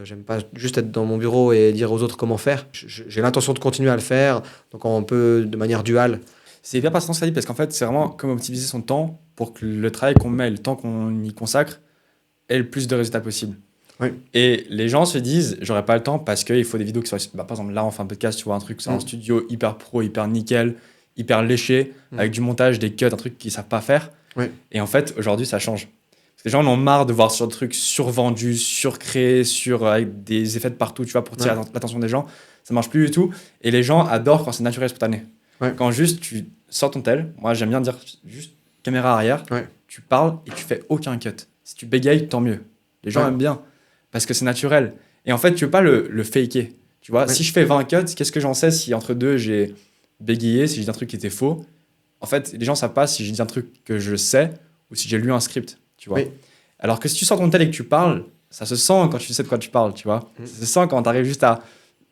J'aime pas juste être dans mon bureau et dire aux autres comment faire. J'ai l'intention de continuer à le faire, donc un peu de manière duale. C'est hyper pertinent ce que tu as dit, parce qu'en fait, c'est vraiment comme optimiser son temps pour que le travail qu'on met, le temps qu'on y consacre, ait le plus de résultats possible. Oui. Et les gens se disent, j'aurais pas le temps parce qu'il faut des vidéos qui soient... Bah, par exemple, là, on fait un podcast, tu vois, un truc, c'est un studio hyper pro, hyper nickel, hyper léché, avec du montage, des cuts, un truc qu'ils savent pas faire. Oui. Et en fait, aujourd'hui, ça change. Parce que les gens en ont marre de voir sur des trucs survendus, surcréés, avec des effets de partout, tu vois, pour tirer l'attention des gens. Ça marche plus du tout. Et les gens adorent quand c'est naturel et spontané. Ouais. Quand juste tu sors ton tel, moi j'aime bien dire juste caméra arrière, tu parles et tu fais aucun cut. Si tu bégayes, tant mieux. Les gens aiment bien parce que c'est naturel. Et en fait, tu veux pas le faker. Tu vois, si je fais 20 cuts, qu'est-ce que j'en sais si entre deux j'ai bégayé, si j'ai dit un truc qui était faux? En fait, les gens savent pas si j'ai dit un truc que je sais ou si j'ai lu un script. Tu vois. Alors que si tu sors ton tel et que tu parles, ça se sent quand tu sais de quoi tu parles. Tu vois. Ça se sent quand tu arrives juste à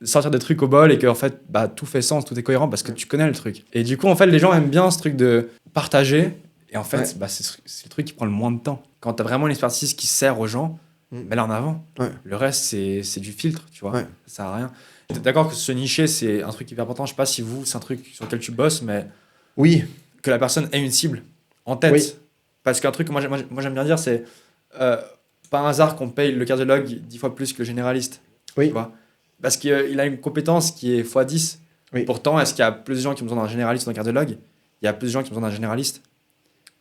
sortir des trucs au bol et que en fait tout fait sens, tout est cohérent parce que tu connais le truc. Et du coup en fait les gens aiment bien ce truc de partager et en fait c'est le truc qui prend le moins de temps. Quand tu as vraiment une expertise qui sert aux gens, mets-la en avant. Le reste c'est du filtre, tu vois. Ça sert à rien. T'es d'accord que se nicher c'est un truc hyper important? Je sais pas si c'est un truc sur lequel tu bosses, mais que la personne ait une cible en tête. Parce qu'un truc que moi j'aime bien dire, c'est pas un hasard qu'on paye le cardiologue 10 fois plus que le généraliste. Tu vois, parce qu'il a une compétence qui est x10. Pourtant, est-ce qu'il y a plus de gens qui ont besoin d'un généraliste ou d'un cardiologue? Il y a plus de gens qui ont besoin d'un généraliste.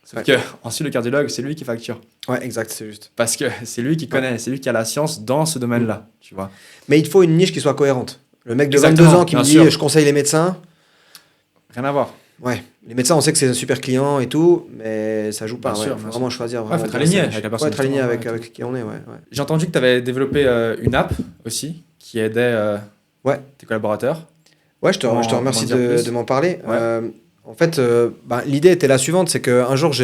Sauf que ensuite, le cardiologue, c'est lui qui facture. Ouais, exact, c'est juste. Parce que c'est lui qui connaît, c'est lui qui a la science dans ce domaine-là. Tu vois. Mais il faut une niche qui soit cohérente. Le mec de 22 ans qui me dit je conseille les médecins. Rien à voir. Ouais, les médecins, on sait que c'est un super client et tout, mais ça joue pas. Faut vraiment choisir. Il faut être aligné avec la personne. Faut être aligné avec qui on est. J'ai entendu que tu avais développé une app aussi qui aidait tes collaborateurs. Ouais, je te remercie de m'en parler. En fait, l'idée était la suivante, c'est qu'un jour,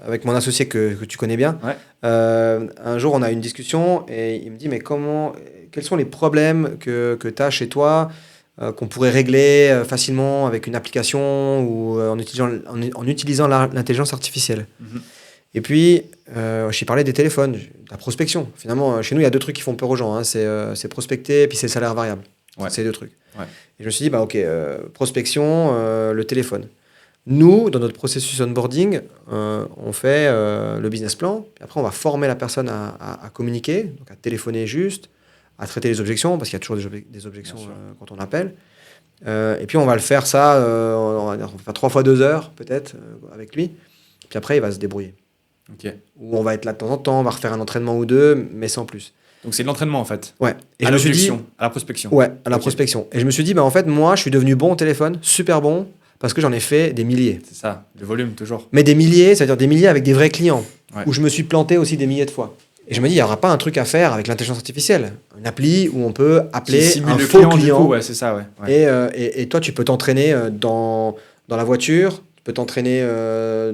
avec mon associé que tu connais bien, un jour, on a eu une discussion et il me dit, mais quels sont les problèmes que tu as chez toi qu'on pourrait régler facilement avec une application ou en utilisant l'intelligence artificielle. Et puis, je lui parlais des téléphones, de la prospection. Finalement, chez nous, il y a deux trucs qui font peur aux gens. C'est prospecter et puis c'est le salaire variable. C'est deux trucs. Et je me suis dit, prospection, le téléphone. Nous, dans notre processus onboarding, on fait le business plan. Puis après, on va former la personne à communiquer, donc à téléphoner juste, à traiter les objections, parce qu'il y a toujours des objections quand on appelle. Et puis on va le faire on va faire 3 fois 2 heures peut-être avec lui. Puis après il va se débrouiller. Ou on va être là de temps en temps, on va refaire un entraînement ou deux, mais sans plus. Donc c'est de l'entraînement en fait. Ouais. Et à la prospection. Ouais, à la prospection. Et je me suis dit, en fait, moi je suis devenu bon au téléphone, super bon, parce que j'en ai fait des milliers. C'est ça, le volume toujours. Mais des milliers, c'est-à-dire des milliers avec des vrais clients, Ouais. où je me suis planté aussi des milliers de fois. Et je me dis, il n'y aura pas un truc à faire avec l'intelligence artificielle. Une appli où on peut Qui appeler simule un le faux du client. coup, ouais, c'est ça, ouais. Ouais. Et toi, tu peux t'entraîner dans la voiture, tu peux t'entraîner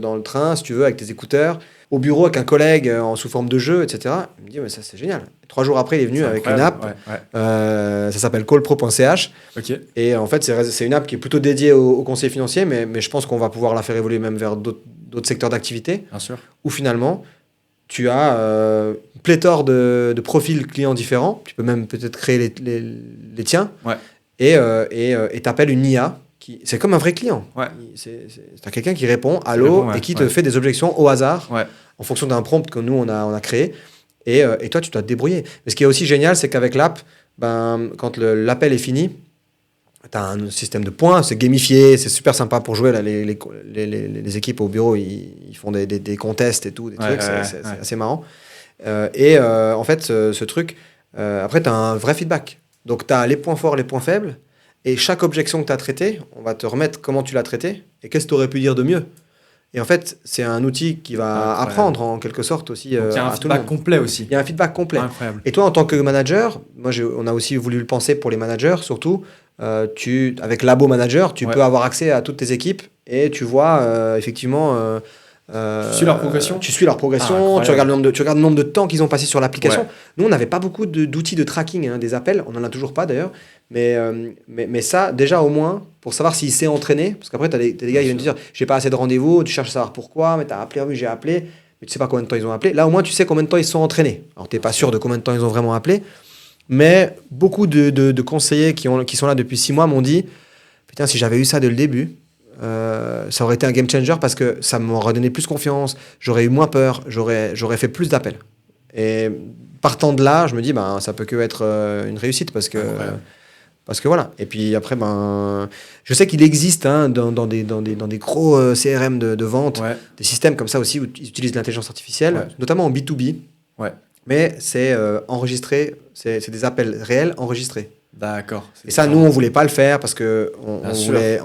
dans le train, si tu veux, avec tes écouteurs, au bureau avec un collègue sous forme de jeu, etc. Il me dit, mais ça, c'est génial. 3 jours après, il est venu C'est avec une incroyable, app. Ouais. Ça s'appelle callpro.ch. Ok, Et en fait, c'est une app qui est plutôt dédiée aux conseillers financiers, mais je pense qu'on va pouvoir la faire évoluer même vers d'autres secteurs d'activité, bien sûr. où finalement, tu as une pléthore de profils clients différents. Tu peux même peut-être créer les tiens. Ouais. Et t'appelles une IA. C'est comme un vrai client. Ouais. T'as quelqu'un qui répond « Allô répond, ouais, et qui te ouais. fait des objections au hasard Ouais. en fonction d'un prompt que nous, on a créé. Et toi, tu dois te débrouiller. Mais ce qui est aussi génial, c'est qu'avec l'app, quand l'appel est fini, tu as un système de points, c'est gamifié, c'est super sympa pour jouer. Là, les équipes au bureau, ils font des contests et tout, des trucs, c'est assez marrant. En fait, ce truc, après, tu as un vrai feedback. Donc, tu as les points forts, les points faibles, et chaque objection que tu as traitée, on va te remettre comment tu l'as traitée, et qu'est-ce que tu aurais pu dire de mieux. Et en fait, c'est un outil qui va apprendre en quelque sorte aussi Donc, il y a un à tout le feedback monde. complet aussi. Il y a un feedback complet. Incroyable. Et toi, en tant que manager, on a aussi voulu le penser pour les managers, surtout, avec Labo Manager, tu peux avoir accès à toutes tes équipes et tu vois effectivement... tu suis leur progression. Tu suis leur progression, tu regardes le nombre de temps qu'ils ont passé sur l'application. Ouais. Nous, on n'avait pas beaucoup d'outils de tracking des appels, on n'en a toujours pas d'ailleurs, mais ça, déjà au moins, pour savoir s'il s'est entraîné, parce qu'après, tu as des gars qui viennent te dire, j'ai pas assez de rendez-vous, tu cherches à savoir pourquoi, mais tu as appelé, oui, j'ai appelé, mais tu sais pas combien de temps ils ont appelé. Là, au moins, tu sais combien de temps ils se sont entraînés. Alors, tu n'es pas sûr de combien de temps ils ont vraiment appelé, mais beaucoup de conseillers qui sont là depuis 6 mois m'ont dit, putain, si j'avais eu ça dès le début, ça aurait été un game changer parce que ça m'aurait donné plus confiance, j'aurais eu moins peur, j'aurais fait plus d'appels. Et partant de là, je me dis, ça peut que être une réussite parce que voilà. Et puis après, je sais qu'il existe dans des gros CRM de vente, des systèmes comme ça aussi où ils utilisent l'intelligence artificielle, notamment en B2B. Ouais. Mais c'est enregistré, c'est des appels réels enregistrés. D'accord. Et ça, nous, on voulait pas le faire parce que on voulait.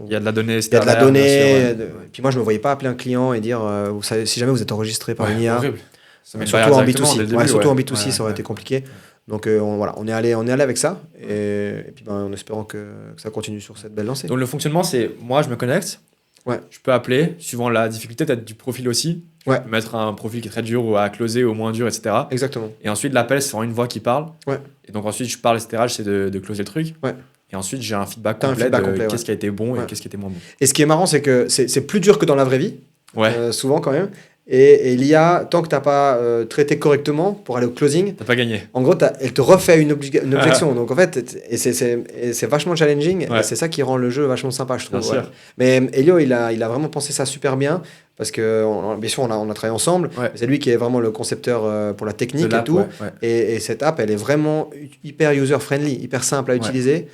Il y a de la donnée. Il y a de la donnée. Et puis moi, je me voyais pas appeler un client et dire, vous savez, si jamais vous êtes enregistré par une IA, horrible. surtout en B2C, surtout en B2C, Ouais, ça aurait été compliqué. Donc on est allé avec ça et puis en espérant que ça continue sur cette belle lancée. Donc le fonctionnement, c'est moi, je me connecte. Ouais. Je peux appeler, suivant la difficulté, tu as du profil aussi. Ouais. Je peux mettre un profil qui est très dur ou à closer ou moins dur, etc. Exactement. Et ensuite, l'appel, c'est vraiment une voix qui parle. Ouais. Et donc ensuite, je parle, etc. J'essaie de closer le truc. Ouais. Et ensuite, j'ai un feedback complet de qu'est-ce qui a été bon et qu'est-ce qui était moins bon. Et ce qui est marrant, c'est que c'est plus dur que dans la vraie vie. Ouais. Souvent quand même. Et l'IA, tant que tu n'as pas traité correctement pour aller au closing, t'as pas gagné. En gros, elle te refait une objection. Donc en fait, c'est vachement challenging. Ouais. Et c'est ça qui rend le jeu vachement sympa, je trouve. Bien sûr. Mais Elio, il a vraiment pensé ça super bien. Parce que, bien sûr, on a travaillé ensemble. Ouais. C'est lui qui est vraiment le concepteur pour la technique et tout. Ouais. Et cette app, elle est vraiment hyper user-friendly, hyper simple à utiliser.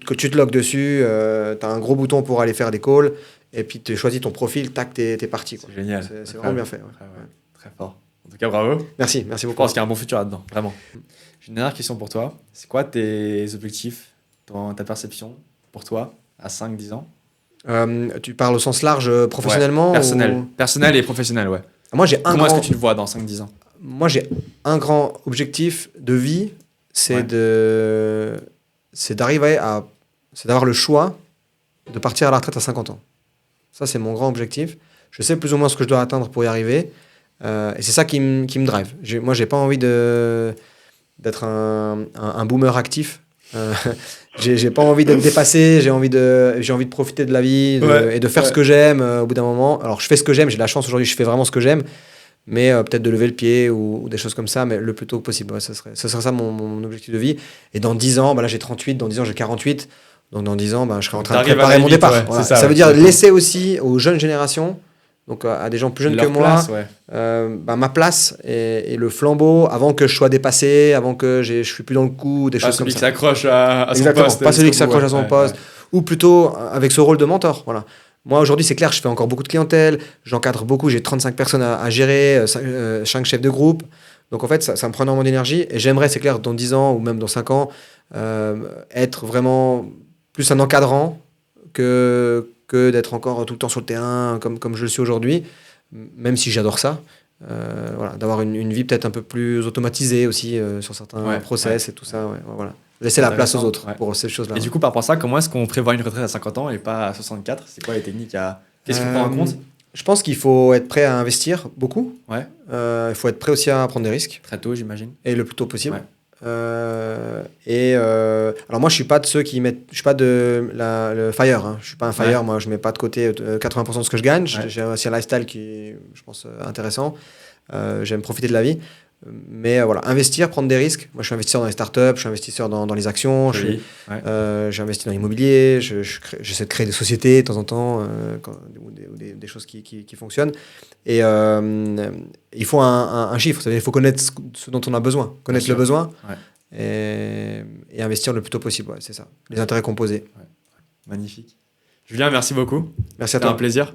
Que tu te logs dessus, tu as un gros bouton pour aller faire des calls. Et puis tu choisis ton profil, tac, t'es parti. C'est génial. C'est vraiment bien fait. Très fort. En tout cas, bravo. Merci beaucoup. Je pense qu'il y a un bon futur là-dedans, vraiment. J'ai une dernière question pour toi. C'est quoi tes objectifs, ta perception pour toi à 5-10 ans? Tu parles au sens large professionnellement? Personnel et professionnel, ouais. Moi, Comment est-ce que tu le vois dans 5-10 ans? Moi, j'ai un grand objectif de vie, c'est d'avoir le choix de partir à la retraite à 50 ans. Ça, c'est mon grand objectif. Je sais plus ou moins ce que je dois atteindre pour y arriver. Et c'est ça qui me drive. Moi, j'ai pas envie d'être un boomer actif. J'ai pas envie d'être dépassé. J'ai envie de profiter de la vie et de faire ce que j'aime au bout d'un moment. Alors, je fais ce que j'aime. J'ai de la chance aujourd'hui. Je fais vraiment ce que j'aime. Mais peut-être de lever le pied ou des choses comme ça, mais le plus tôt possible. Ce serait ça mon objectif de vie. Et dans 10 ans, là, j'ai 38. Dans 10 ans, j'ai 48. Donc dans 10 ans, je serai en train de préparer mon départ. Voilà. Ça veut dire laisser aussi aux jeunes générations, donc à des gens plus jeunes que moi, ma place et le flambeau avant que je sois dépassé, avant que je suis plus dans le coup, des choses comme ça. Pas celui qui s'accroche à son Exactement, poste. pas celui qui s'accroche à son poste, ou plutôt avec ce rôle de mentor. Voilà. Moi aujourd'hui, c'est clair, je fais encore beaucoup de clientèle, j'encadre beaucoup, j'ai 35 personnes à gérer, 5 chefs de groupe. Donc en fait, ça me prend énormément d'énergie et j'aimerais, c'est clair, dans 10 ans ou même dans 5 ans, être vraiment plus un encadrant que que d'être encore tout le temps sur le terrain comme je le suis aujourd'hui, même si j'adore ça. Voilà, d'avoir une vie peut-être un peu plus automatisée aussi sur certains process et tout ça. Ouais, voilà. Laisser la place aux autres pour ces choses-là. Et du coup, par rapport à ça, comment est-ce qu'on prévoit une retraite à 50 ans et pas à 64? C'est quoi les techniques Qu'est-ce qu'il faut prendre en compte? Je pense qu'il faut être prêt à investir beaucoup. Ouais. Il faut être prêt aussi à prendre des risques. Très tôt, j'imagine. Et le plus tôt possible. Ouais. Alors moi, je suis pas de ceux qui mettent. Je suis pas le FIRE. Hein. Je suis pas un FIRE. Moi, je mets pas de côté 80% de ce que je gagne. Ouais. J'ai aussi un lifestyle qui est, je pense, intéressant. J'aime profiter de la vie. Mais voilà, investir, prendre des risques. Moi, je suis investisseur dans les startups, je suis investisseur dans les actions, j'ai investi dans l'immobilier, j'essaie de créer des sociétés de temps en temps, ou des choses qui fonctionnent. Et il faut un chiffre, il faut connaître ce dont on a besoin, connaître le besoin et investir le plus tôt possible. Ouais, c'est ça, les intérêts composés. Ouais. Magnifique. Julien, merci beaucoup. Merci à toi. C'était un plaisir.